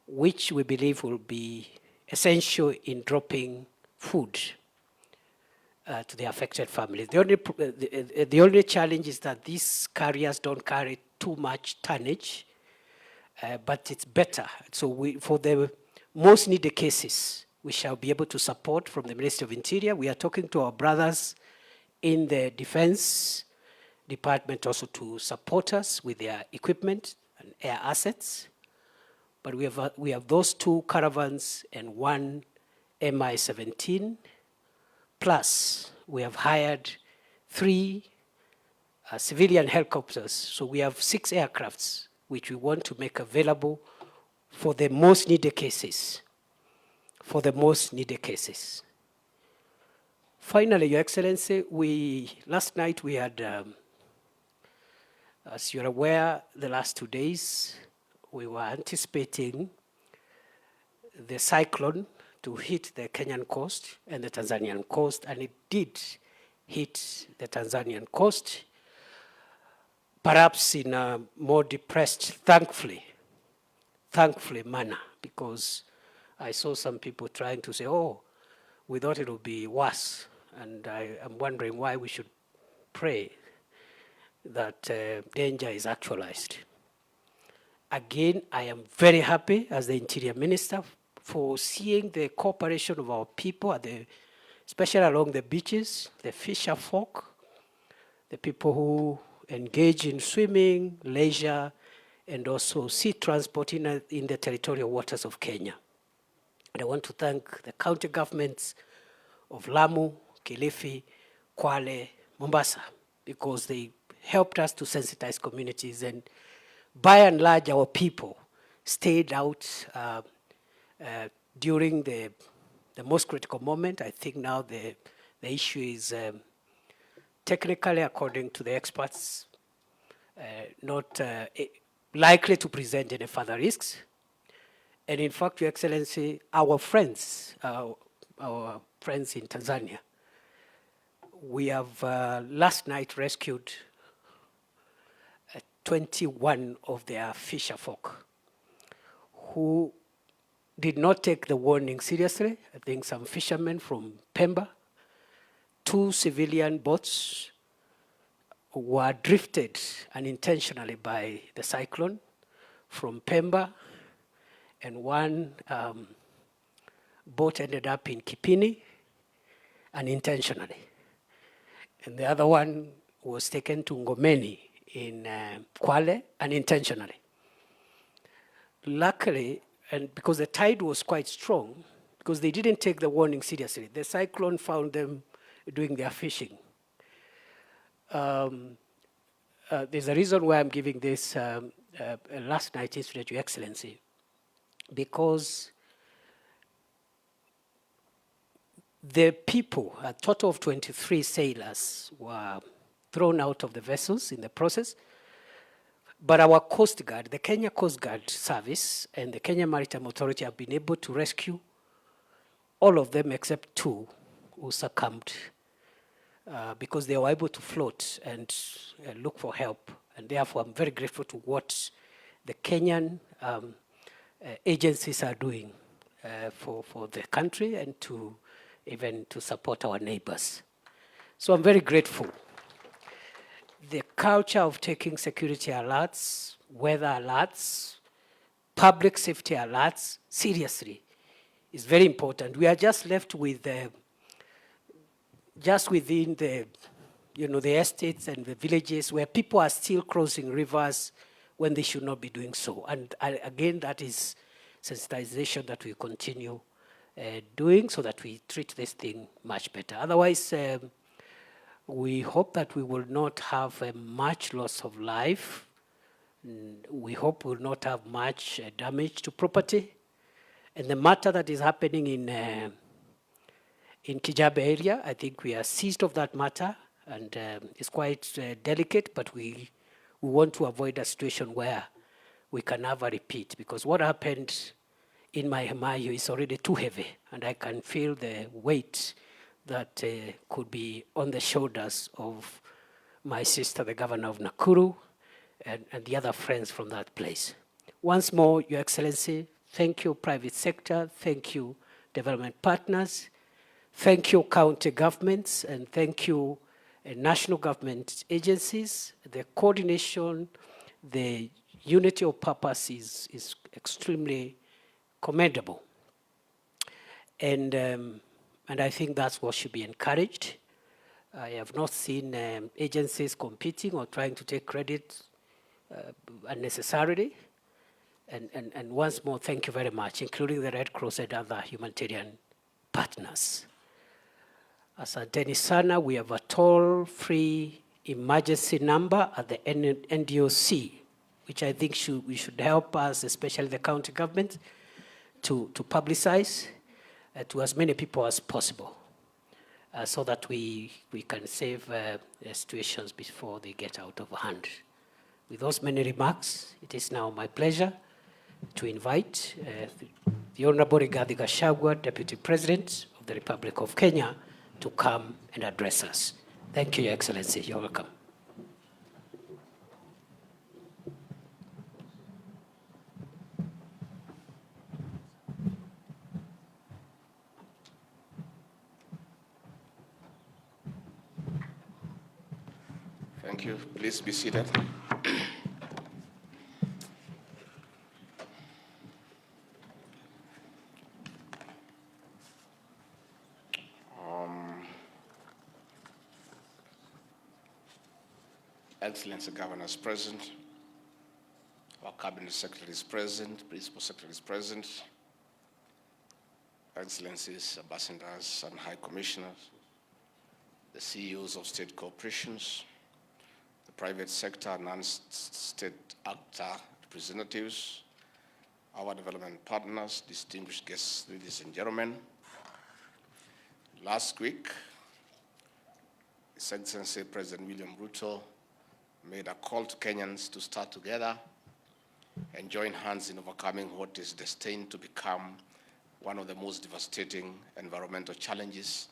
which we believe will be essential in dropping food to the affected families. The only challenge is that these carriers don't carry too much tonnage, but it's better. So for the most needed cases, we shall be able to support from the Ministry of Interior. We are talking to our brothers in the Defense Department also to support us with their equipment and air assets. But we have those 2 caravans and 1 Mi-17, plus we have hired 3 civilian helicopters. So we have 6 aircrafts which we want to make available for the most needed cases. For the most needed cases. Finally, Your Excellency, last night we had, as you're aware, the last 2 days, we were anticipating the cyclone to hit the Kenyan coast and the Tanzanian coast, and it did hit the Tanzanian coast, perhaps in a more depressed, thankfully manner, because I saw some people trying to say, oh, we thought it would be worse. And I am wondering why we should pray that danger is actualized. Again, I am very happy as the Interior Minister for seeing the cooperation of our people, especially along the beaches, the fisher folk, the people who engage in swimming, leisure, and also sea transport in the territorial waters of Kenya. And I want to thank the county governments of Lamu, Kilifi, Kwale, Mombasa, because they helped us to sensitize communities, and by and large our people stayed out during the most critical moment. I think now the issue is technically, according to the experts, not likely to present any further risks. And in fact, Your Excellency, our friends in Tanzania, we have last night rescued 21 of their fisher folk who did not take the warning seriously. I think some fishermen from Pemba, 2 civilian boats were drifted unintentionally by the cyclone from Pemba, and one Both ended up in Kipini unintentionally. And the other one was taken to Ngomeni in Kwale unintentionally. Luckily, and because the tide was quite strong, because they didn't take the warning seriously, the cyclone found them doing their fishing. There's a reason why I'm giving this last night incident, Your Excellency, because the people, a total of 23 sailors, were thrown out of the vessels in the process. But our Coast Guard, the Kenya Coast Guard Service and the Kenya Maritime Authority have been able to rescue all of them except 2 who succumbed because they were able to float and look for help. And therefore, I'm very grateful to what the Kenyan agencies are doing for the country and to even to support our neighbors. So I'm very grateful. The culture of taking security alerts, weather alerts, public safety alerts seriously is very important. We are just left with just within the, the estates and the villages where people are still crossing rivers when they should not be doing so. And again, that is sensitization that we continue doing so that we treat this thing much better. Otherwise, we hope that we will not have much loss of life. We hope we will not have much damage to property. And the matter that is happening in Kijabe area, I think we are seized of that matter, and it's quite delicate, but we want to avoid a situation where we can have a repeat, because what happened in my Hamayo is already too heavy, and I can feel the weight that could be on the shoulders of my sister, the governor of Nakuru, and the other friends from that place. Once more, Your Excellency, thank you, private sector, thank you, development partners, thank you, county governments, and thank you, national government agencies. The coordination, the unity of purpose is extremely commendable. And I think that's what should be encouraged. I have not seen agencies competing or trying to take credit unnecessarily. And once more, thank you very much, including the Red Cross and other humanitarian partners. Asanteni sana, we have a toll-free emergency number at the NDOC, which I think we should help us, especially the county government, to publicize to as many people as possible so that we can save situations before they get out of hand. With those many remarks, it is now my pleasure to invite the Honorable Rigathi Gachagua, Deputy President of the Republic of Kenya, to come and address us. Thank you, Your Excellency. You're welcome. Thank you. Please be seated. Excellency Governor is present. Our Cabinet Secretary is present. Principal Secretary is present. Excellencies, Ambassadors and High Commissioners, the CEOs of state corporations, the private sector, non-state actor representatives, our development partners, distinguished guests, ladies and gentlemen. Last week, His Excellency President William Ruto made a call to Kenyans to start together and join hands in overcoming what is destined to become one of the most devastating environmental challenges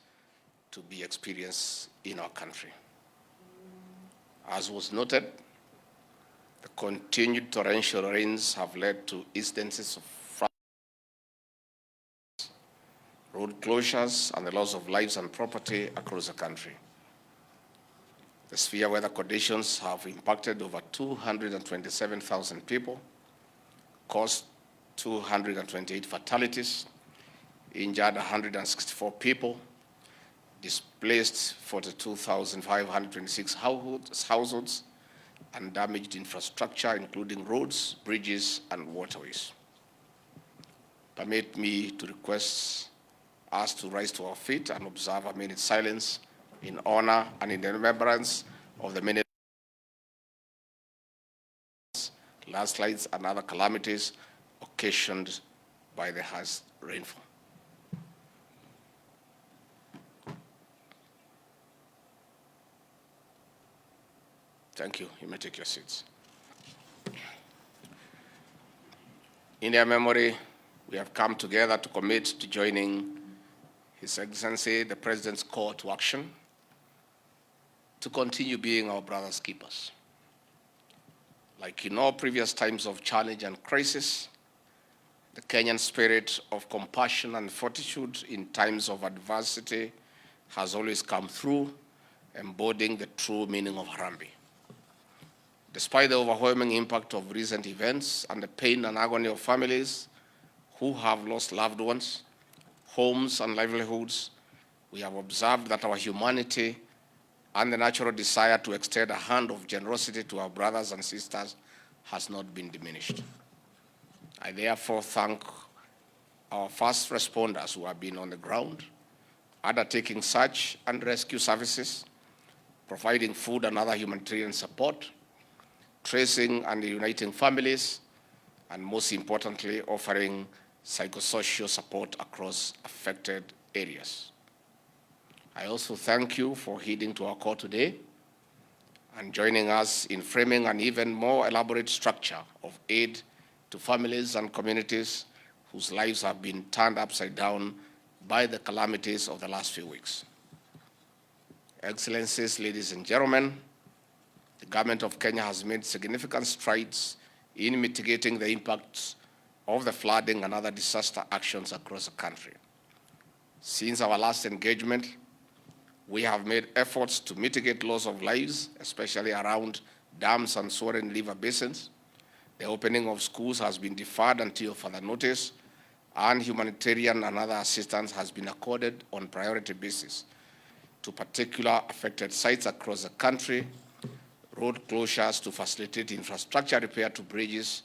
to be experienced in our country. As was noted, the continued torrential rains have led to instances of road closures and the loss of lives and property across the country. The severe weather conditions have impacted over 227,000 people, caused 228 fatalities, injured 164 people, displaced 42,526 households, and damaged infrastructure, including roads, bridges, and waterways. Permit me to request us to rise to our feet and observe a minute's silence in honor and in remembrance of the many landslides and other calamities occasioned by the harsh rainfall. Thank you. You may take your seats. In their memory, we have come together to commit to joining His Excellency, the President's call to action to continue being our brothers' keepers. Like in all previous times of challenge and crisis, the Kenyan spirit of compassion and fortitude in times of adversity has always come through, embodying the true meaning of Harambee. Despite the overwhelming impact of recent events and the pain and agony of families who have lost loved ones, homes, and livelihoods, we have observed that our humanity and the natural desire to extend a hand of generosity to our brothers and sisters has not been diminished. I therefore thank our first responders who have been on the ground, undertaking search and rescue services, providing food and other humanitarian support, tracing and uniting families, and most importantly, offering psychosocial support across affected areas. I also thank you for heeding to our call today and joining us in framing an even more elaborate structure of aid to families and communities whose lives have been turned upside down by the calamities of the last few weeks. Excellencies, ladies and gentlemen, the government of Kenya has made significant strides in mitigating the impacts of the flooding and other disaster actions across the country. Since our last engagement, we have made efforts to mitigate loss of lives, especially around dams and swollen river basins. The opening of schools has been deferred until further notice, and humanitarian and other assistance has been accorded on priority basis to particular affected sites across the country. Road closures to facilitate infrastructure repair to bridges,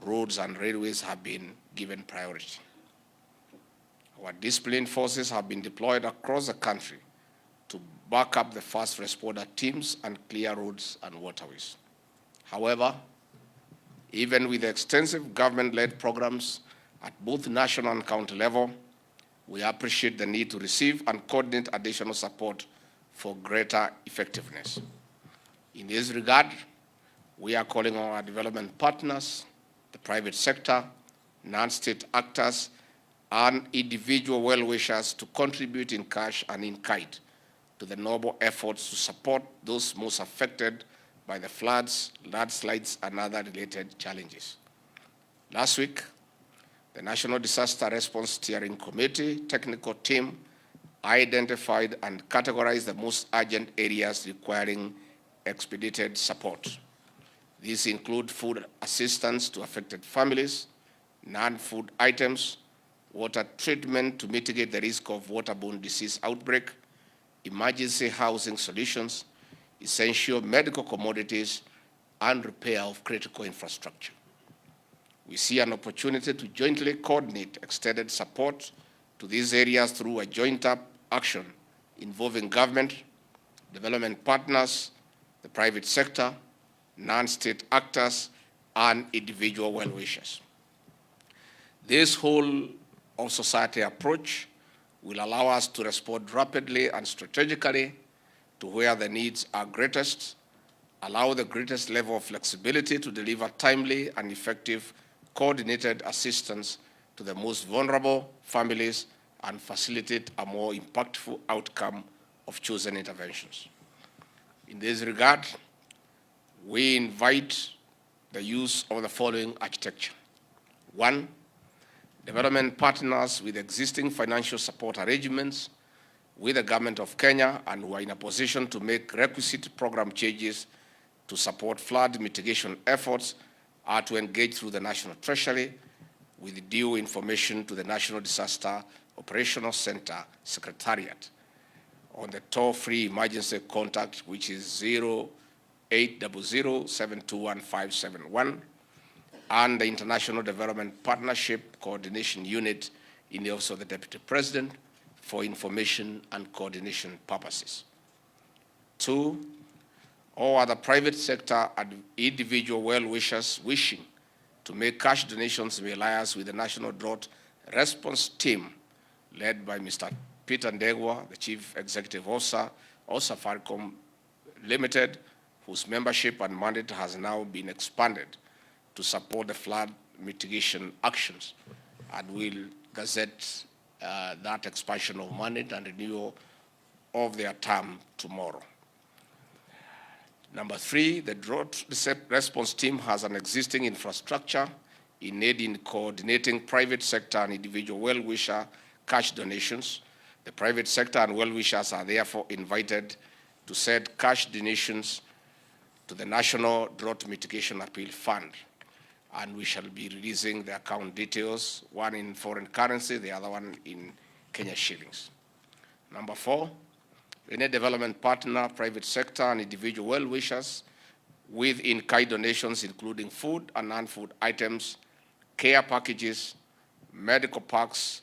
roads, and railways have been given priority. Our disciplined forces have been deployed across the country to back up the first responder teams and clear roads and waterways. However, even with the extensive government-led programs at both national and county level, we appreciate the need to receive and coordinate additional support for greater effectiveness. In this regard, we are calling on our development partners, the private sector, non-state actors, and individual well-wishers to contribute in cash and in kind to the noble efforts to support those most affected by the floods, landslides, and other related challenges. Last week, the National Disaster Response Steering Committee technical team identified and categorized the most urgent areas requiring expedited support. These include food assistance to affected families, non-food items, water treatment to mitigate the risk of waterborne disease outbreak, emergency housing solutions, essential medical commodities, and repair of critical infrastructure. We see an opportunity to jointly coordinate extended support to these areas through a joint-up action involving government, development partners, the private sector, non-state actors, and individual well-wishers. This whole of society approach will allow us to respond rapidly and strategically to where the needs are greatest, allow the greatest level of flexibility to deliver timely and effective coordinated assistance to the most vulnerable families, and facilitate a more impactful outcome of chosen interventions. In this regard, we invite the use of the following architecture. 1, development partners with existing financial support arrangements with the government of Kenya and who are in a position to make requisite program changes to support flood mitigation efforts are to engage through the National Treasury with due information to the National Disaster Operational Center Secretariat on the toll-free emergency contact, which is 0800-721-571, and the International Development Partnership Coordination Unit in the Office of the Deputy President for information and coordination purposes. 2, all other private sector and individual well-wishers wishing to make cash donations may liaise with the National Drought Response Team led by Mr. Peter Ndegwa, the Chief Executive Officer of Safaricom Limited, whose membership and mandate has now been expanded to support the flood mitigation actions, and will gazette that expansion of mandate and renewal of their term tomorrow. Number 3, the drought response team has an existing infrastructure in aiding coordinating private sector and individual well-wisher cash donations. The private sector and well-wishers are therefore invited to send cash donations to the National Drought Mitigation Appeal Fund, and we shall be releasing the account details, one in foreign currency, the other one in Kenya shillings. Number 4, any development partner, private sector, and individual well-wishers with in-kind donations, including food and non-food items, care packages, medical packs,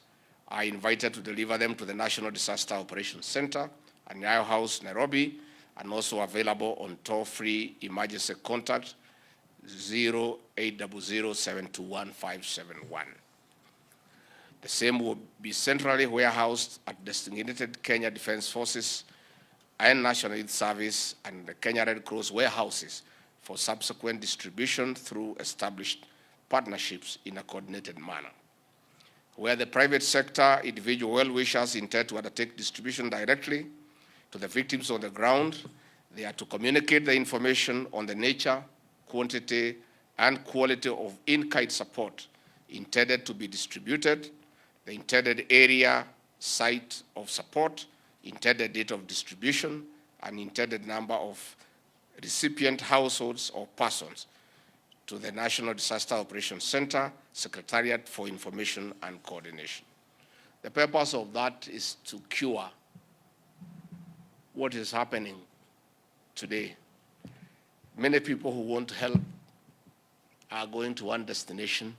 are invited to deliver them to the National Disaster Operations Center at Nyayo House, Nairobi, and also available on toll-free emergency contact 0800-721-571. The same will be centrally warehoused at designated Kenya Defence Forces and National Youth Service and the Kenya Red Cross warehouses for subsequent distribution through established partnerships in a coordinated manner. Where the private sector individual well-wishers intend to undertake distribution directly to the victims on the ground, they are to communicate the information on the nature, quantity, and quality of in-kind support intended to be distributed, the intended area, site of support, intended date of distribution, and intended number of recipient households or persons to the National Disaster Operations Center Secretariat for Information and Coordination. The purpose of that is to cure what is happening today. Many people who want to help are going to one destination,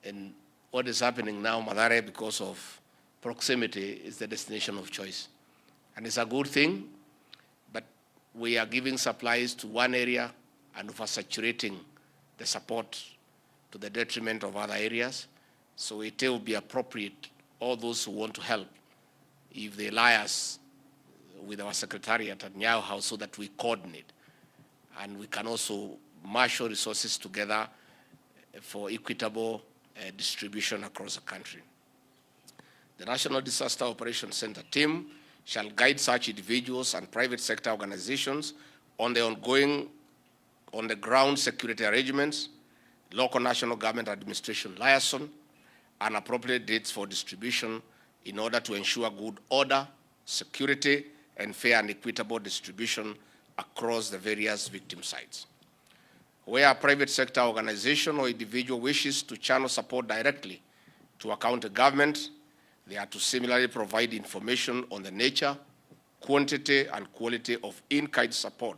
and what is happening now, Mathare, because of proximity, is the destination of choice. And it's a good thing, but we are giving supplies to one area and oversaturating the support to the detriment of other areas. So it will be appropriate, all those who want to help, if they liaise with our secretariat at Nyayo House so that we coordinate. And we can also marshal resources together for equitable distribution across the country. The National Disaster Operations Center team shall guide such individuals and private sector organizations on the ongoing on-the-ground security arrangements, local national government administration liaison, and appropriate dates for distribution in order to ensure good order, security, and fair and equitable distribution across the various victim sites. Where a private sector organization or individual wishes to channel support directly to a county government, they are to similarly provide information on the nature, quantity, and quality of in-kind support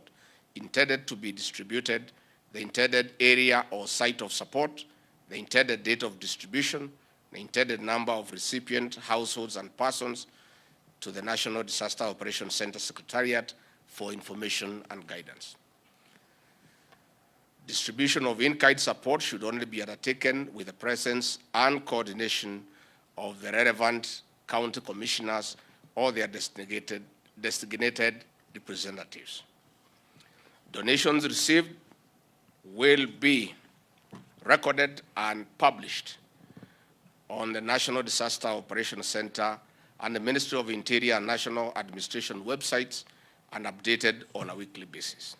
intended to be distributed, the intended area or site of support, the intended date of distribution, the intended number of recipient households and persons to the National Disaster Operations Center Secretariat for information and guidance. Distribution of in-kind support should only be undertaken with the presence and coordination of the relevant county commissioners or their designated representatives. Donations received will be recorded and published on the National Disaster Operations Center and the Ministry of Interior and National Administration websites and updated on a weekly basis.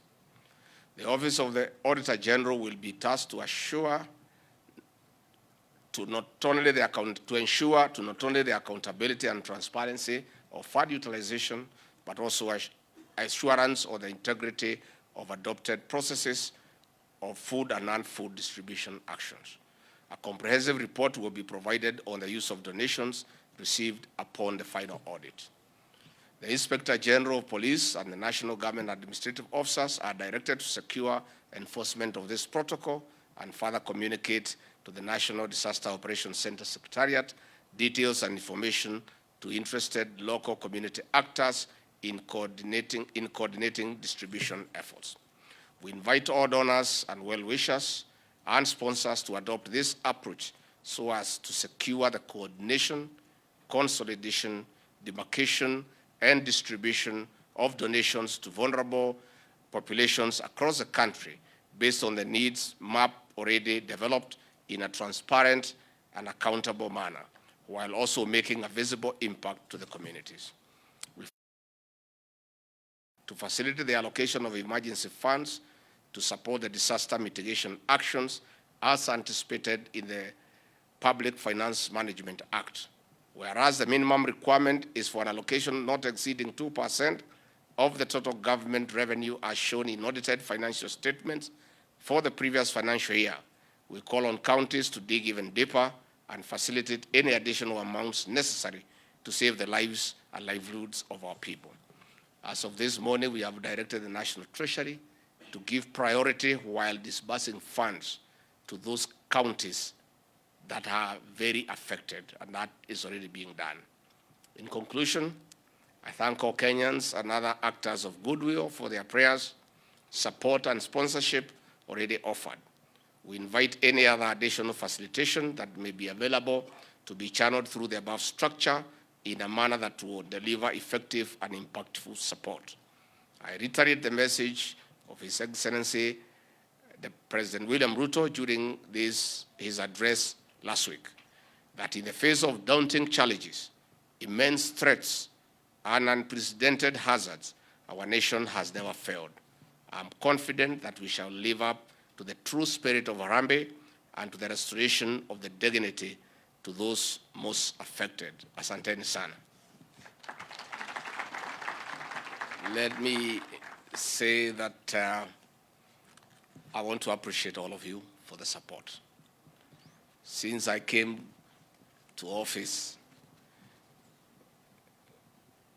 The Office of the Auditor General will be tasked to ensure not only the accountability and transparency of fund utilization, but also assurance of the integrity of adopted processes of food and non-food distribution actions. A comprehensive report will be provided on the use of donations received upon the final audit. The Inspector General of Police and the National Government Administrative Officers are directed to secure enforcement of this protocol and further communicate to the National Disaster Operations Center Secretariat details and information to interested local community actors in coordinating distribution efforts. We invite all donors and well-wishers and sponsors to adopt this approach so as to secure the coordination, consolidation, demarcation, and distribution of donations to vulnerable populations across the country based on the needs map already developed in a transparent and accountable manner, while also making a visible impact to the communities. To facilitate the allocation of emergency funds to support the disaster mitigation actions as anticipated in the Public Finance Management Act, whereas the minimum requirement is for an allocation not exceeding 2% of the total government revenue as shown in audited financial statements for the previous financial year. We call on counties to dig even deeper and facilitate any additional amounts necessary to save the lives and livelihoods of our people. As of this morning, we have directed the National Treasury to give priority while disbursing funds to those counties that are very affected, and that is already being done. In conclusion, I thank all Kenyans and other actors of goodwill for their prayers, support, and sponsorship already offered. We invite any other additional facilitation that may be available to be channeled through the above structure in a manner that will deliver effective and impactful support. I reiterate the message of His Excellency, the President William Ruto, during his address last week, that in the face of daunting challenges, immense threats, and unprecedented hazards, our nation has never failed. I'm confident that we shall live up to the true spirit of Harambee and to the restoration of the dignity to those most affected. Asanteni sana. Let me say that I want to appreciate all of you for the support. Since I came to office,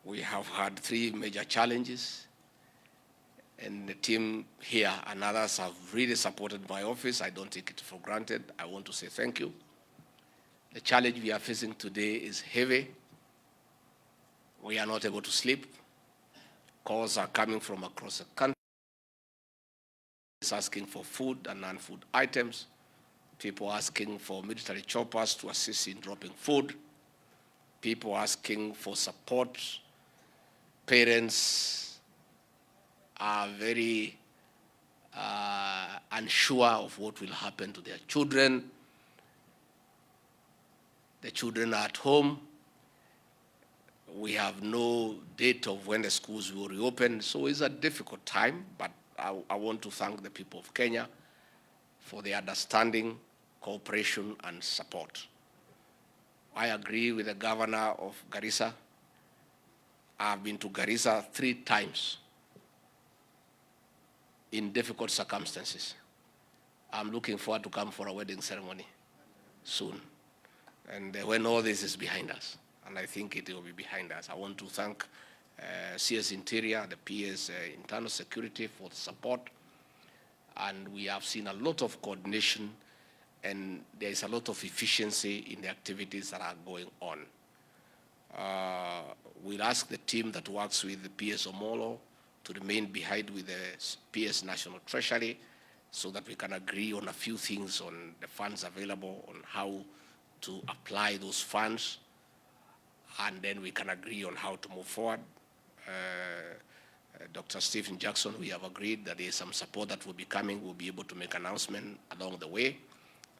we have had 3 major challenges, and the team here and others have really supported my office. I don't take it for granted. I want to say thank you. The challenge we are facing today is heavy. We are not able to sleep. Calls are coming from across the country. It's asking for food and non-food items. People asking for military choppers to assist in dropping food. People asking for support. Parents are very unsure of what will happen to their children. The children are at home. We have no date of when the schools will reopen, so it's a difficult time, but I want to thank the people of Kenya for their understanding, cooperation, and support. I agree with the governor of Garissa. I've been to Garissa 3 times in difficult circumstances. I'm looking forward to come for a wedding ceremony soon. And when all this is behind us, and I think it will be behind us, I want to thank CS Interior, the PS Internal Security for the support. And we have seen a lot of coordination, and there is a lot of efficiency in the activities that are going on. We'll ask the team that works with the PS Omolo to remain behind with the PS National Treasury so that we can agree on a few things on the funds available, on how to apply those funds, and then we can agree on how to move forward. Dr. Stephen Jackson, we have agreed that there is some support that will be coming. We'll be able to make an announcement along the way.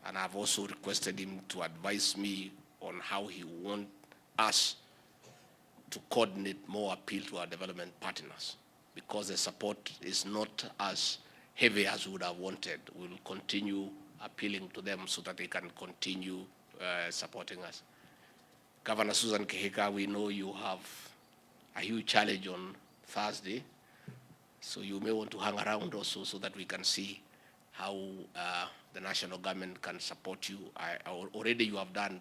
And I've also requested him to advise me on how he wants us to coordinate more appeal to our development partners, because the support is not as heavy as we would have wanted. We'll continue appealing to them so that they can continue supporting us. Governor Susan Kihika, we know you have a huge challenge on Thursday, so you may want to hang around also so that we can see how the national government can support you. Already you have done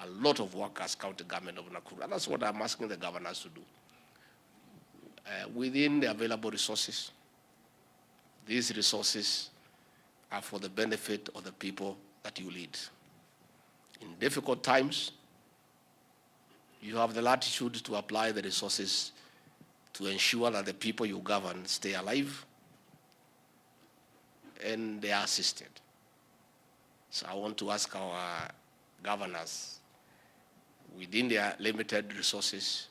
a lot of work as county government of Nakuru. And that's what I'm asking the governors to do. Within the available resources, these resources are for the benefit of the people that you lead. In difficult times, you have the latitude to apply the resources to ensure that the people you govern stay alive and they are assisted. So I want to ask our governors, within their limited resources,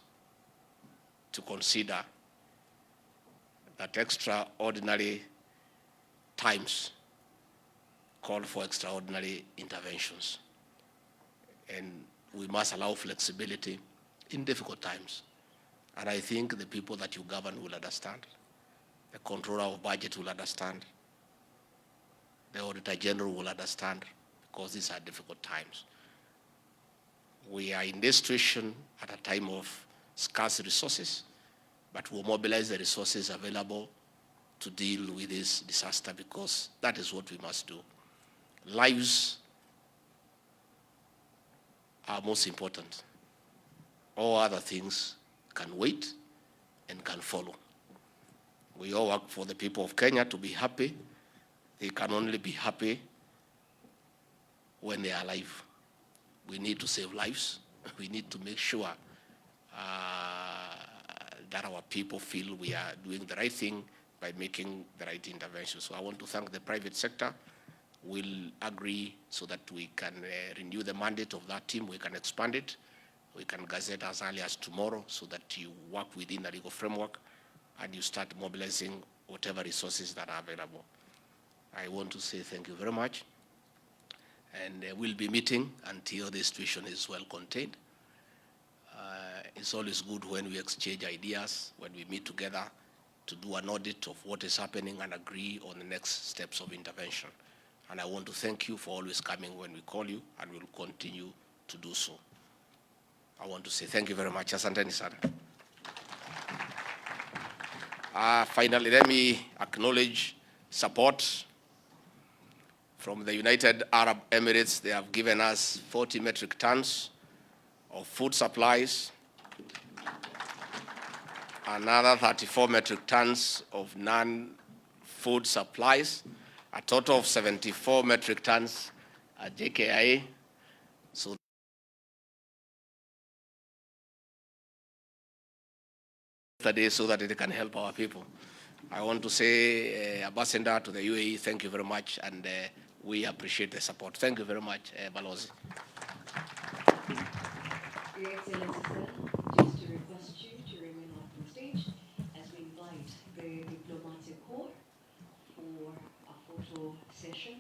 to consider that extraordinary times call for extraordinary interventions. And we must allow flexibility in difficult times. And I think the people that you govern will understand. The controller of budget will understand. The Auditor General will understand, because these are difficult times. We are in this situation at a time of scarce resources, but we'll mobilize the resources available to deal with this disaster, because that is what we must do. Lives are most important. All other things can wait and can follow. We all work for the people of Kenya to be happy. They can only be happy when they are alive. We need to save lives. We need to make sure that our people feel we are doing the right thing by making the right intervention. So I want to thank the private sector. We'll agree so that we can renew the mandate of that team. We can expand it. We can gazette as early as tomorrow so that you work within a legal framework and you start mobilizing whatever resources that are available. I want to say thank you very much. And we'll be meeting until the situation is well contained. It's always good when we exchange ideas, when we meet together to do an audit of what is happening and agree on the next steps of intervention. And I want to thank you for always coming when we call you, and we'll continue to do so. I want to say thank you very much. Asanteni sana. Finally, let me acknowledge support from the United Arab Emirates. They have given us 40 metric tons of food supplies, another 34 metric tons of non-food supplies, a total of 74 metric tons at JKIA. So that it can help our people. I want to say, Ambassador to the UAE, thank you very much, and we appreciate the support. Thank you very much, Balozi. Your Excellency, sir, just to request you to remain on the stage as we invite the diplomatic corps for a photo session.